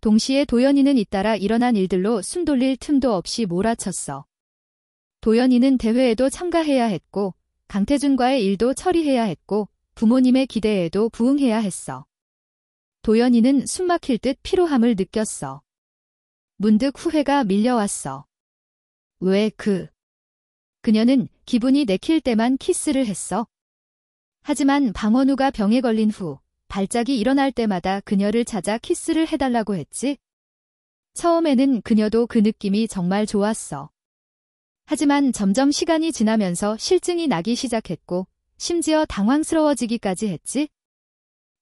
[SPEAKER 1] 동시에 도연이는 잇따라 일어난 일들로 숨 돌릴 틈도 없이 몰아쳤어. 도연이는 대회에도 참가해야 했고 강태준과의 일도 처리해야 했고 부모님의 기대에도 부응해야 했어. 도연이는 숨막힐 듯 피로함을 느꼈어. 문득 후회가 밀려왔어. 왜 그녀는 기분이 내킬 때만 키스를 했어. 하지만 방원우가 병에 걸린 후 발작이 일어날 때마다 그녀를 찾아 키스를 해달라고 했지. 처음에는 그녀도 그 느낌이 정말 좋았어. 하지만 점점 시간이 지나면서 실증이 나기 시작했고 심지어 당황스러워지기까지 했지.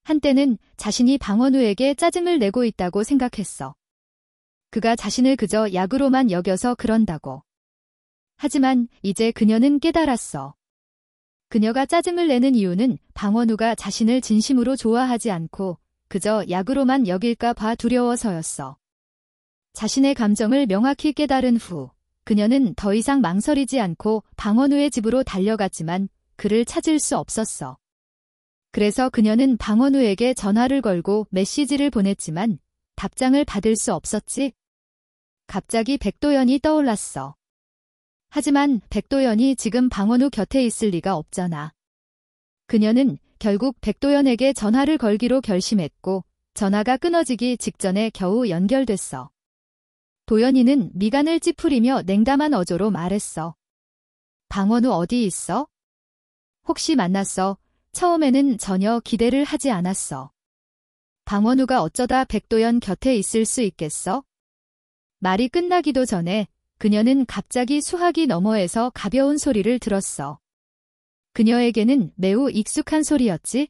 [SPEAKER 1] 한때는 자신이 방원우에게 짜증을 내고 있다고 생각했어. 그가 자신을 그저 약으로만 여겨서 그런다고. 하지만 이제 그녀는 깨달았어. 그녀가 짜증을 내는 이유는 방원우가 자신을 진심으로 좋아하지 않고 그저 약으로만 여길까 봐 두려워서였어. 자신의 감정을 명확히 깨달은 후 그녀는 더 이상 망설이지 않고 방원우의 집으로 달려갔지만 그를 찾을 수 없었어. 그래서 그녀는 방원우에게 전화를 걸고 메시지를 보냈지만 답장을 받을 수 없었지. 갑자기 백도연이 떠올랐어. 하지만 백도연이 지금 방원우 곁에 있을 리가 없잖아. 그녀는 결국 백도연에게 전화를 걸기로 결심했고 전화가 끊어지기 직전에 겨우 연결됐어. 도연이는 미간을 찌푸리며 냉담한 어조로 말했어. 방원우 어디 있어? 혹시 만났어? 처음에는 전혀 기대를 하지 않았어. 방원우가 어쩌다 백도연 곁에 있을 수 있겠어? 말이 끝나기도 전에 그녀는 갑자기 수화기 너머에서 가벼운 소리를 들었어. 그녀에게는 매우 익숙한 소리였지.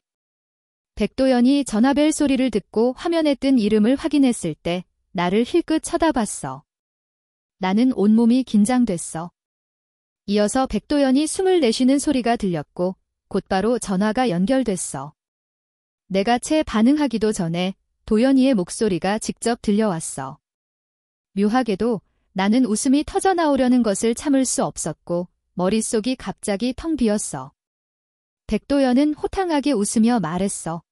[SPEAKER 1] 백도연이 전화벨 소리를 듣고 화면에 뜬 이름을 확인했을 때 나를 힐끗 쳐다봤어. 나는 온몸이 긴장됐어. 이어서 백도연이 숨을 내쉬는 소리가 들렸고 곧바로 전화가 연결됐어. 내가 채 반응하기도 전에 도연이의 목소리가 직접 들려왔어. 묘하게도 나는 웃음이 터져나오려는 것을 참을 수 없었고 머릿속이 갑자기 텅 비었어. 백도연은 호탕하게 웃으며 말했어.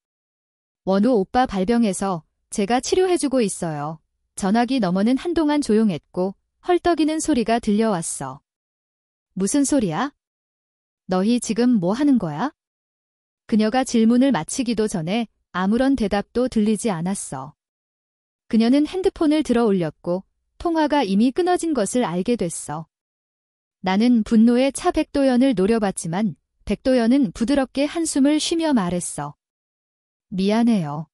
[SPEAKER 1] 원우 오빠 발병해서 제가 치료해주고 있어요. 전화기 너머는 한동안 조용했고 헐떡이는 소리가 들려왔어. 무슨 소리야? 너희 지금 뭐 하는 거야? 그녀가 질문을 마치기도 전에 아무런 대답도 들리지 않았어. 그녀는 핸드폰을 들어 올렸고 통화가 이미 끊어진 것을 알게 됐어. 나는 분노에 차 백도연을 노려봤지만 백도연은 부드럽게 한숨을 쉬며 말했어. 미안해요.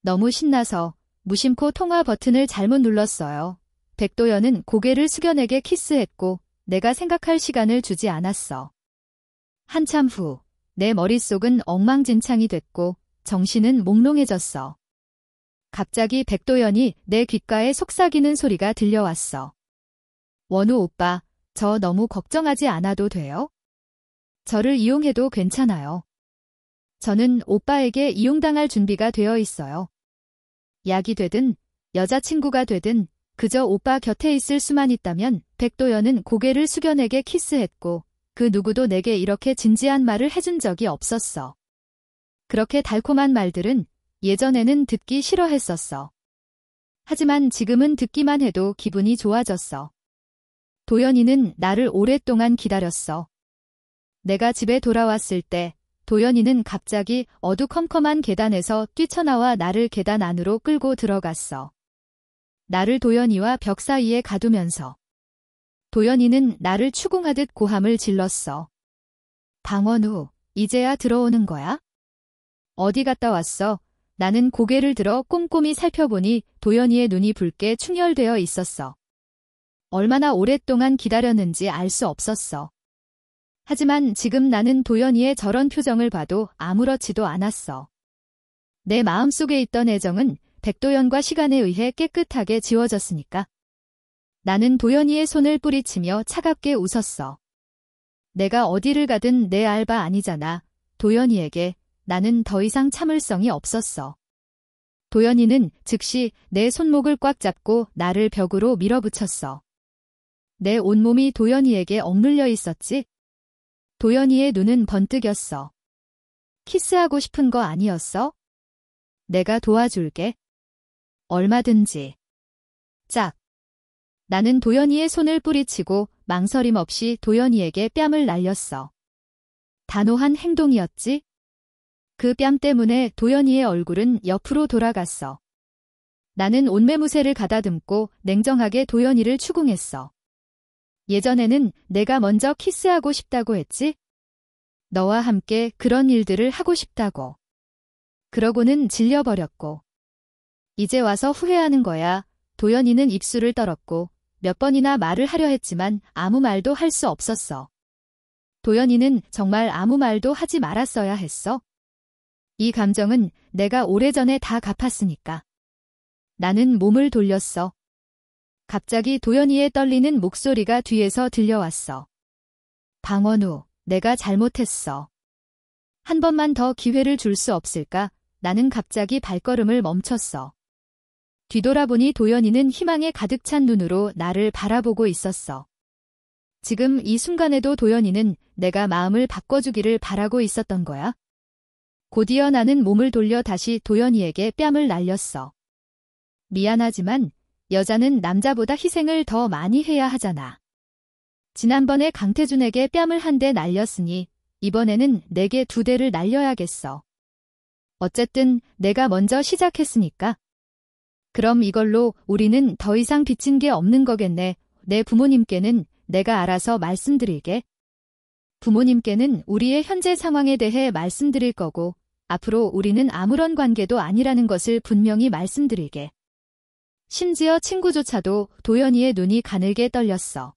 [SPEAKER 1] 너무 신나서 무심코 통화 버튼을 잘못 눌렀어요. 백도연은 고개를 숙여 내게 키스했고 내가 생각할 시간을 주지 않았어. 한참 후 내 머릿속은 엉망진창이 됐고 정신은 몽롱해졌어. 갑자기 백도연이 내 귓가에 속삭이는 소리가 들려왔어. 원우 오빠, 저 너무 걱정하지 않아도 돼요? 저를 이용해도 괜찮아요. 저는 오빠에게 이용당할 준비가 되어 있어요. 약이 되든 여자친구가 되든 그저 오빠 곁에 있을 수만 있다면. 백도연은 고개를 숙여 내게 키스했고 그 누구도 내게 이렇게 진지한 말을 해준 적이 없었어. 그렇게 달콤한 말들은 예전에는 듣기 싫어했었어. 하지만 지금은 듣기만 해도 기분이 좋아졌어. 도연이는 나를 오랫동안 기다렸어. 내가 집에 돌아왔을 때 도연이는 갑자기 어두컴컴한 계단에서 뛰쳐나와 나를 계단 안으로 끌고 들어갔어. 나를 도연이와 벽 사이에 가두면서 도연이는 나를 추궁하듯 고함을 질렀어. 방원우, 이제야 들어오는 거야? 어디 갔다 왔어? 나는 고개를 들어 꼼꼼히 살펴보니 도연이의 눈이 붉게 충혈되어 있었어. 얼마나 오랫동안 기다렸는지 알 수 없었어. 하지만 지금 나는 도연이의 저런 표정을 봐도 아무렇지도 않았어. 내 마음속에 있던 애정은 백도연과 시간에 의해 깨끗하게 지워졌으니까. 나는 도연이의 손을 뿌리치며 차갑게 웃었어. 내가 어디를 가든 내 알바 아니잖아. 도연이에게 나는 더 이상 참을성이 없었어. 도연이는 즉시 내 손목을 꽉 잡고 나를 벽으로 밀어붙였어. 내 온몸이 도연이에게 억눌려 있었지. 도연이의 눈은 번뜩였어. 키스하고 싶은 거 아니었어? 내가 도와줄게. 얼마든지. 짝. 나는 도연이의 손을 뿌리치고 망설임 없이 도연이에게 뺨을 날렸어. 단호한 행동이었지? 그 뺨 때문에 도연이의 얼굴은 옆으로 돌아갔어. 나는 온매무새를 가다듬고 냉정하게 도연이를 추궁했어. 예전에는 내가 먼저 키스하고 싶다고 했지? 너와 함께 그런 일들을 하고 싶다고. 그러고는 질려버렸고. 이제 와서 후회하는 거야. 도연이는 입술을 떨었고 몇 번이나 말을 하려 했지만 아무 말도 할 수 없었어. 도연이는 정말 아무 말도 하지 말았어야 했어. 이 감정은 내가 오래전에 다 갚았으니까. 나는 몸을 돌렸어. 갑자기 도연이의 떨리는 목소리가 뒤에서 들려왔어. 방원우, 내가 잘못했어. 한 번만 더 기회를 줄 수 없을까? 나는 갑자기 발걸음을 멈췄어. 뒤돌아보니 도연이는 희망에 가득 찬 눈으로 나를 바라보고 있었어. 지금 이 순간에도 도연이는 내가 마음을 바꿔주기를 바라고 있었던 거야. 곧이어 나는 몸을 돌려 다시 도연이에게 뺨을 날렸어. 미안하지만 여자는 남자보다 희생을 더 많이 해야 하잖아. 지난번에 강태준에게 뺨을 한 대 날렸으니 이번에는 내게 2대를 날려야겠어. 어쨌든 내가 먼저 시작했으니까. 그럼 이걸로 우리는 더 이상 빚진 게 없는 거겠네. 내 부모님께는 내가 알아서 말씀드릴게. 부모님께는 우리의 현재 상황에 대해 말씀드릴 거고 앞으로 우리는 아무런 관계도 아니라는 것을 분명히 말씀드리게. 심지어 친구조차도 도연이의 눈이 가늘게 떨렸어.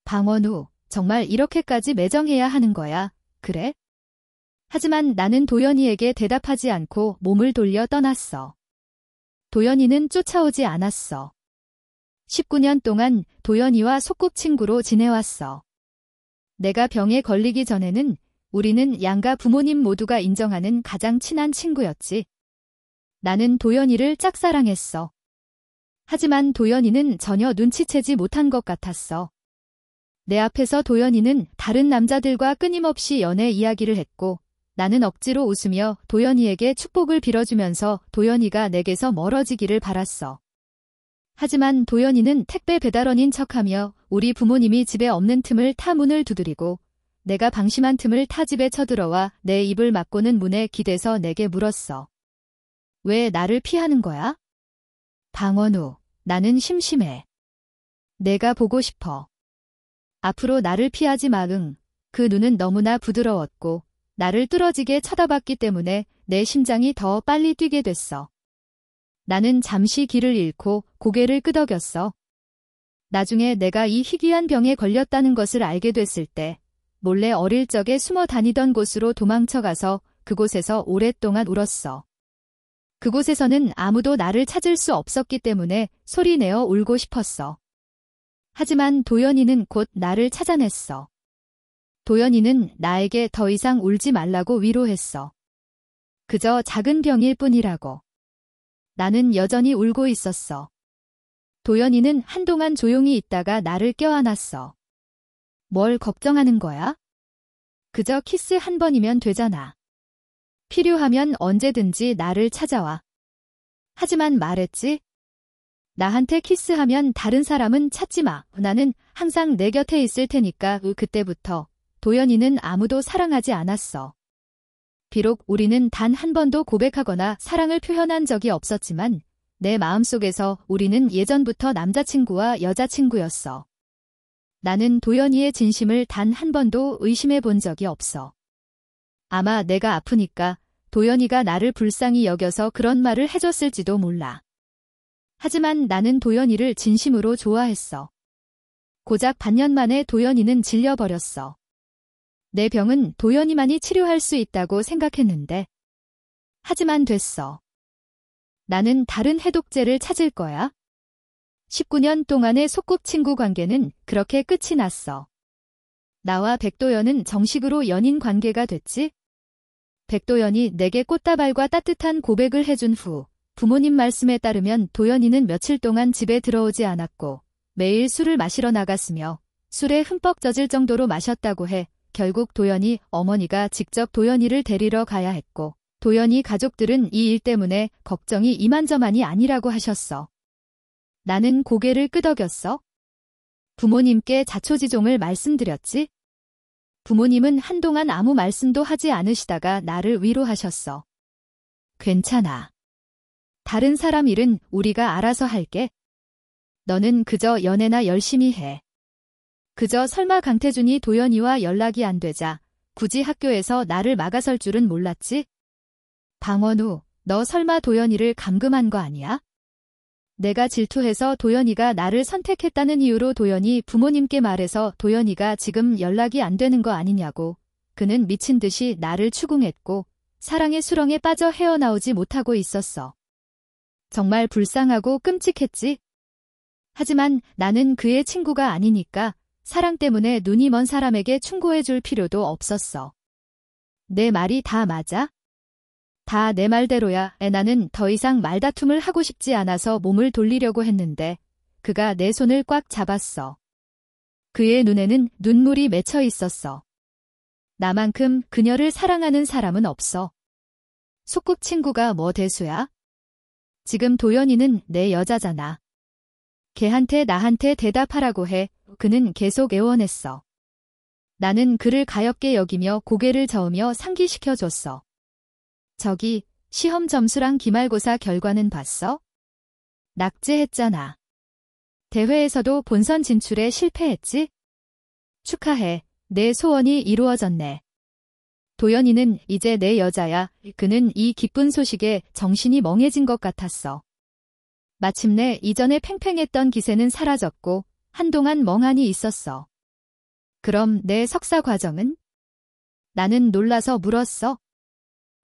[SPEAKER 1] 방원우, 정말 이렇게까지 매정해야 하는 거야, 그래? 하지만 나는 도연이에게 대답하지 않고 몸을 돌려 떠났어. 도연이는 쫓아오지 않았어. 19년 동안 도연이와 소꿉친구로 지내왔어. 내가 병에 걸리기 전에는 우리는 양가 부모님 모두가 인정하는 가장 친한 친구였지. 나는 도연이를 짝사랑했어. 하지만 도연이는 전혀 눈치채지 못한 것 같았어. 내 앞에서 도연이는 다른 남자들과 끊임없이 연애 이야기를 했고 나는 억지로 웃으며 도연이에게 축복을 빌어주면서 도연이가 내게서 멀어지기를 바랐어. 하지만 도연이는 택배 배달원인 척하며 우리 부모님이 집에 없는 틈을 타 문을 두드리고 내가 방심한 틈을 타 집에 쳐들어와 내 입을 막고는 문에 기대서 내게 물었어. 왜 나를 피하는 거야? 방원우, 나는 심심해. 내가 보고 싶어. 앞으로 나를 피하지 마. 응. 그 눈은 너무나 부드러웠고 나를 뚫어지게 쳐다봤기 때문에 내 심장이 더 빨리 뛰게 됐어. 나는 잠시 길을 잃고 고개를 끄덕였어. 나중에 내가 이 희귀한 병에 걸렸다는 것을 알게 됐을 때 몰래 어릴 적에 숨어 다니던 곳으로 도망쳐가서 그곳에서 오랫동안 울었어. 그곳에서는 아무도 나를 찾을 수 없었기 때문에 소리내어 울고 싶었어. 하지만 도연이는 곧 나를 찾아냈어. 도연이는 나에게 더 이상 울지 말라고 위로했어. 그저 작은 병일 뿐이라고. 나는 여전히 울고 있었어. 도연이는 한동안 조용히 있다가 나를 껴안았어. 뭘 걱정하는 거야? 그저 키스 한 번이면 되잖아. 필요하면 언제든지 나를 찾아와. 하지만 말했지? 나한테 키스하면 다른 사람은 찾지 마. 나는 항상 내 곁에 있을 테니까. 그때부터 도연이는 아무도 사랑하지 않았어. 비록 우리는 단 한 번도 고백하거나 사랑을 표현한 적이 없었지만 내 마음속에서 우리는 예전부터 남자친구와 여자친구였어. 나는 도연이의 진심을 단 한 번도 의심해 본 적이 없어. 아마 내가 아프니까 도연이가 나를 불쌍히 여겨서 그런 말을 해줬을지도 몰라. 하지만 나는 도연이를 진심으로 좋아했어. 고작 반년 만에 도연이는 질려버렸어. 내 병은 도연이만이 치료할 수 있다고 생각했는데. 하지만 됐어. 나는 다른 해독제를 찾을 거야. 19년 동안의 소꿉친구 관계는 그렇게 끝이 났어. 나와 백도연은 정식으로 연인 관계가 됐지. 백도연이 내게 꽃다발과 따뜻한 고백을 해준 후 부모님 말씀에 따르면 도연이는 며칠 동안 집에 들어오지 않았고 매일 술을 마시러 나갔으며 술에 흠뻑 젖을 정도로 마셨다고 해 결국 도연이 어머니가 직접 도연이를 데리러 가야 했고 도연이 가족들은 이 일 때문에 걱정이 이만저만이 아니라고 하셨어. 나는 고개를 끄덕였어. 부모님께 자초지종을 말씀드렸지. 부모님은 한동안 아무 말씀도 하지 않으시다가 나를 위로하셨어. 괜찮아. 다른 사람 일은 우리가 알아서 할게. 너는 그저 연애나 열심히 해. 그저 설마 강태준이 도연이와 연락이 안 되자 굳이 학교에서 나를 막아설 줄은 몰랐지? 방원우, 너 설마 도연이를 감금한 거 아니야? 내가 질투해서 도연이가 나를 선택했다는 이유로 도연이 부모님께 말해서 도연이가 지금 연락이 안 되는 거 아니냐고. 그는 미친 듯이 나를 추궁했고 사랑의 수렁에 빠져 헤어나오지 못하고 있었어. 정말 불쌍하고 끔찍했지. 하지만 나는 그의 친구가 아니니까 사랑 때문에 눈이 먼 사람에게 충고해 줄 필요도 없었어. 내 말이 다 맞아? 다 내 말대로야. 나는 더 이상 말다툼을 하고 싶지 않아서 몸을 돌리려고 했는데 그가 내 손을 꽉 잡았어. 그의 눈에는 눈물이 맺혀 있었어. 나만큼 그녀를 사랑하는 사람은 없어. 소꿉친구가 뭐 대수야? 지금 도연이는 내 여자잖아. 걔한테 나한테 대답하라고 해. 그는 계속 애원했어. 나는 그를 가엾게 여기며 고개를 저으며 상기시켜줬어. 저기, 시험 점수랑 기말고사 결과는 봤어? 낙제했잖아. 대회에서도 본선 진출에 실패했지? 축하해. 내 소원이 이루어졌네. 도연이는 이제 내 여자야. 그는 이 기쁜 소식에 정신이 멍해진 것 같았어. 마침내 이전에 팽팽했던 기세는 사라졌고 한동안 멍하니 있었어. 그럼 내 석사 과정은? 나는 놀라서 물었어.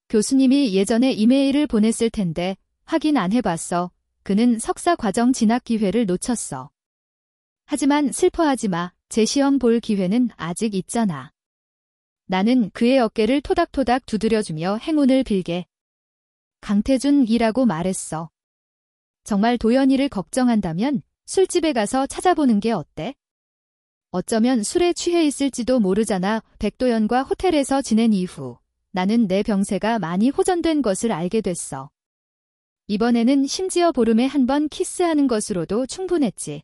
[SPEAKER 1] 교수님이 예전에 이메일을 보냈을 텐데 확인 안 해봤어. 그는 석사 과정 진학 기회를 놓쳤어. 하지만 슬퍼하지 마. 재시험 볼 기회는 아직 있잖아. 나는 그의 어깨를 토닥토닥 두드려주며 행운을 빌게. 강태준이라고 말했어. 정말 도연이를 걱정한다면 술집에 가서 찾아보는 게 어때? 어쩌면 술에 취해 있을지도 모르잖아. 백도연과 호텔에서 지낸 이후 나는 내 병세가 많이 호전된 것을 알게 됐어. 이번에는 심지어 보름에 한 번 키스하는 것으로도 충분했지.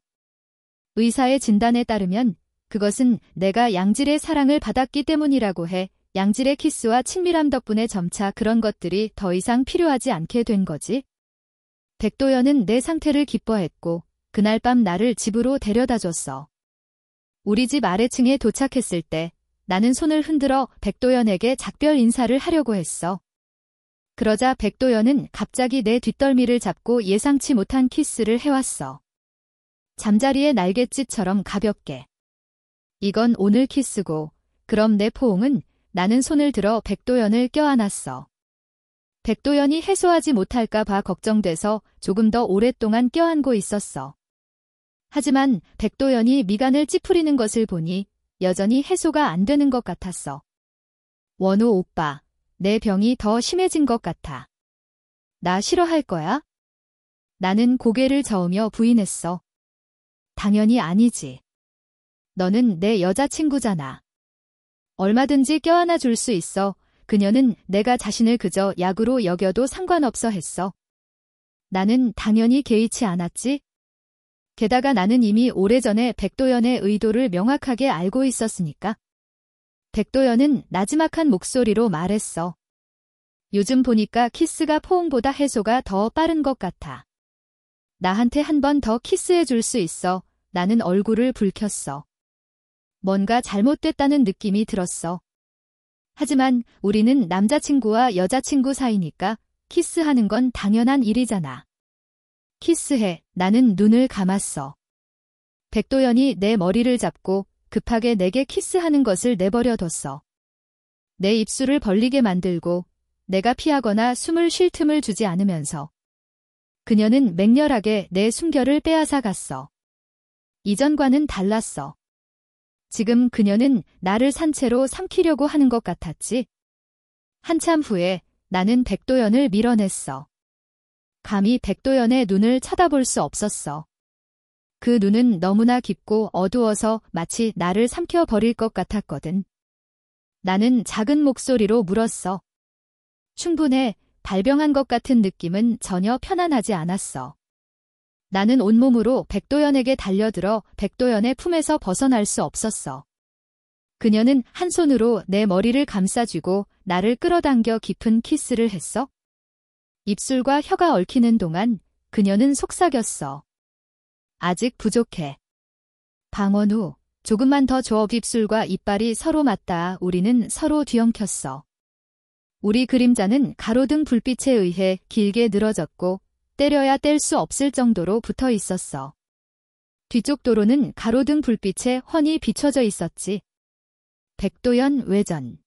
[SPEAKER 1] 의사의 진단에 따르면 그것은 내가 양질의 사랑을 받았기 때문이라고 해. 양질의 키스와 친밀함 덕분에 점차 그런 것들이 더 이상 필요하지 않게 된 거지. 백도연은 내 상태를 기뻐했고 그날 밤 나를 집으로 데려다줬어. 우리 집 아래층에 도착했을 때 나는 손을 흔들어 백도연에게 작별 인사를 하려고 했어. 그러자 백도연은 갑자기 내 뒷덜미를 잡고 예상치 못한 키스를 해왔어. 잠자리의 날갯짓처럼 가볍게. 이건 오늘 키스고 그럼 내 포옹은? 나는 손을 들어 백도연을 껴안았어. 백도연이 해소하지 못할까 봐 걱정돼서 조금 더 오랫동안 껴안고 있었어. 하지만 백도연이 미간을 찌푸리는 것을 보니 여전히 해소가 안 되는 것 같았어. 원우 오빠, 내 병이 더 심해진 것 같아. 나 싫어할 거야? 나는 고개를 저으며 부인했어. 당연히 아니지. 너는 내 여자친구잖아. 얼마든지 껴안아 줄 수 있어. 그녀는 내가 자신을 그저 약으로 여겨도 상관없어 했어. 나는 당연히 개의치 않았지. 게다가 나는 이미 오래전에 백도연의 의도를 명확하게 알고 있었으니까. 백도연은 나지막한 목소리로 말했어. 요즘 보니까 키스가 포옹보다 해소가 더 빠른 것 같아. 나한테 한 번 더 키스해 줄 수 있어. 나는 얼굴을 붉혔어. 뭔가 잘못됐다는 느낌이 들었어. 하지만 우리는 남자친구와 여자친구 사이니까 키스하는 건 당연한 일이잖아. 키스해. 나는 눈을 감았어. 백도연이 내 머리를 잡고 급하게 내게 키스하는 것을 내버려뒀어. 내 입술을 벌리게 만들고 내가 피하거나 숨을 쉴 틈을 주지 않으면서 그녀는 맹렬하게 내 숨결을 빼앗아 갔어. 이전과는 달랐어. 지금 그녀는 나를 산채로 삼키려고 하는 것 같았지. 한참 후에 나는 백도연을 밀어냈어. 감히 백도연의 눈을 쳐다볼 수 없었어. 그 눈은 너무나 깊고 어두워서 마치 나를 삼켜버릴 것 같았거든. 나는 작은 목소리로 물었어. 충분해. 발병한 것 같은 느낌은 전혀 편안하지 않았어. 나는 온몸으로 백도연에게 달려들어 백도연의 품에서 벗어날 수 없었어. 그녀는 한 손으로 내 머리를 감싸쥐고 나를 끌어당겨 깊은 키스를 했어. 입술과 혀가 얽히는 동안 그녀는 속삭였어. 아직 부족해. 방언우, 조금만 더 줘. 입술과 이빨이 서로 맞닿아 우리는 서로 뒤엉켰어. 우리 그림자는 가로등 불빛에 의해 길게 늘어졌고 때려야 뗄 수 없을 정도로 붙어 있었어. 뒤쪽 도로는 가로등 불빛에 훤히 비춰져 있었지. 백도연 외전.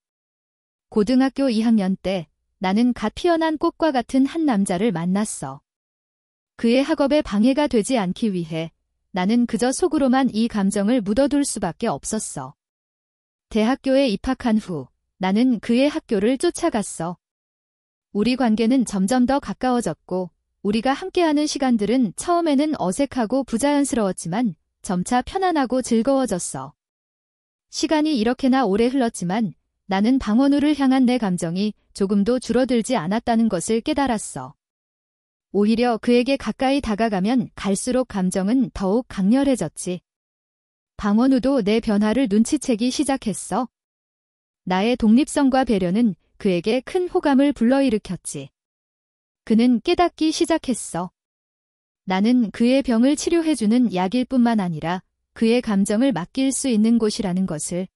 [SPEAKER 1] 고등학교 2학년 때 나는 갓 피어난 꽃과 같은 한 남자를 만났어. 그의 학업에 방해가 되지 않기 위해 나는 그저 속으로만 이 감정을 묻어둘 수밖에 없었어. 대학교에 입학한 후 나는 그의 학교를 쫓아갔어. 우리 관계는 점점 더 가까워졌고 우리가 함께하는 시간들은 처음에는 어색하고 부자연스러웠지만 점차 편안하고 즐거워졌어. 시간이 이렇게나 오래 흘렀지만 나는 방원우를 향한 내 감정이 조금도 줄어들지 않았다는 것을 깨달았어. 오히려 그에게 가까이 다가가면 갈수록 감정은 더욱 강렬해졌지. 방원우도 내 변화를 눈치채기 시작했어. 나의 독립성과 배려는 그에게 큰 호감을 불러일으켰지. 그는 깨닫기 시작했어. 나는 그의 병을 치료해주는 약일 뿐만 아니라 그의 감정을 맡길 수 있는 곳이라는 것을.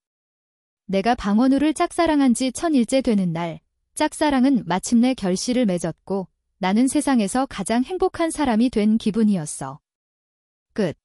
[SPEAKER 1] 내가 방원우를 짝사랑한 지 1000일째 되는 날, 짝사랑은 마침내 결실을 맺었고 나는 세상에서 가장 행복한 사람이 된 기분이었어. 끝.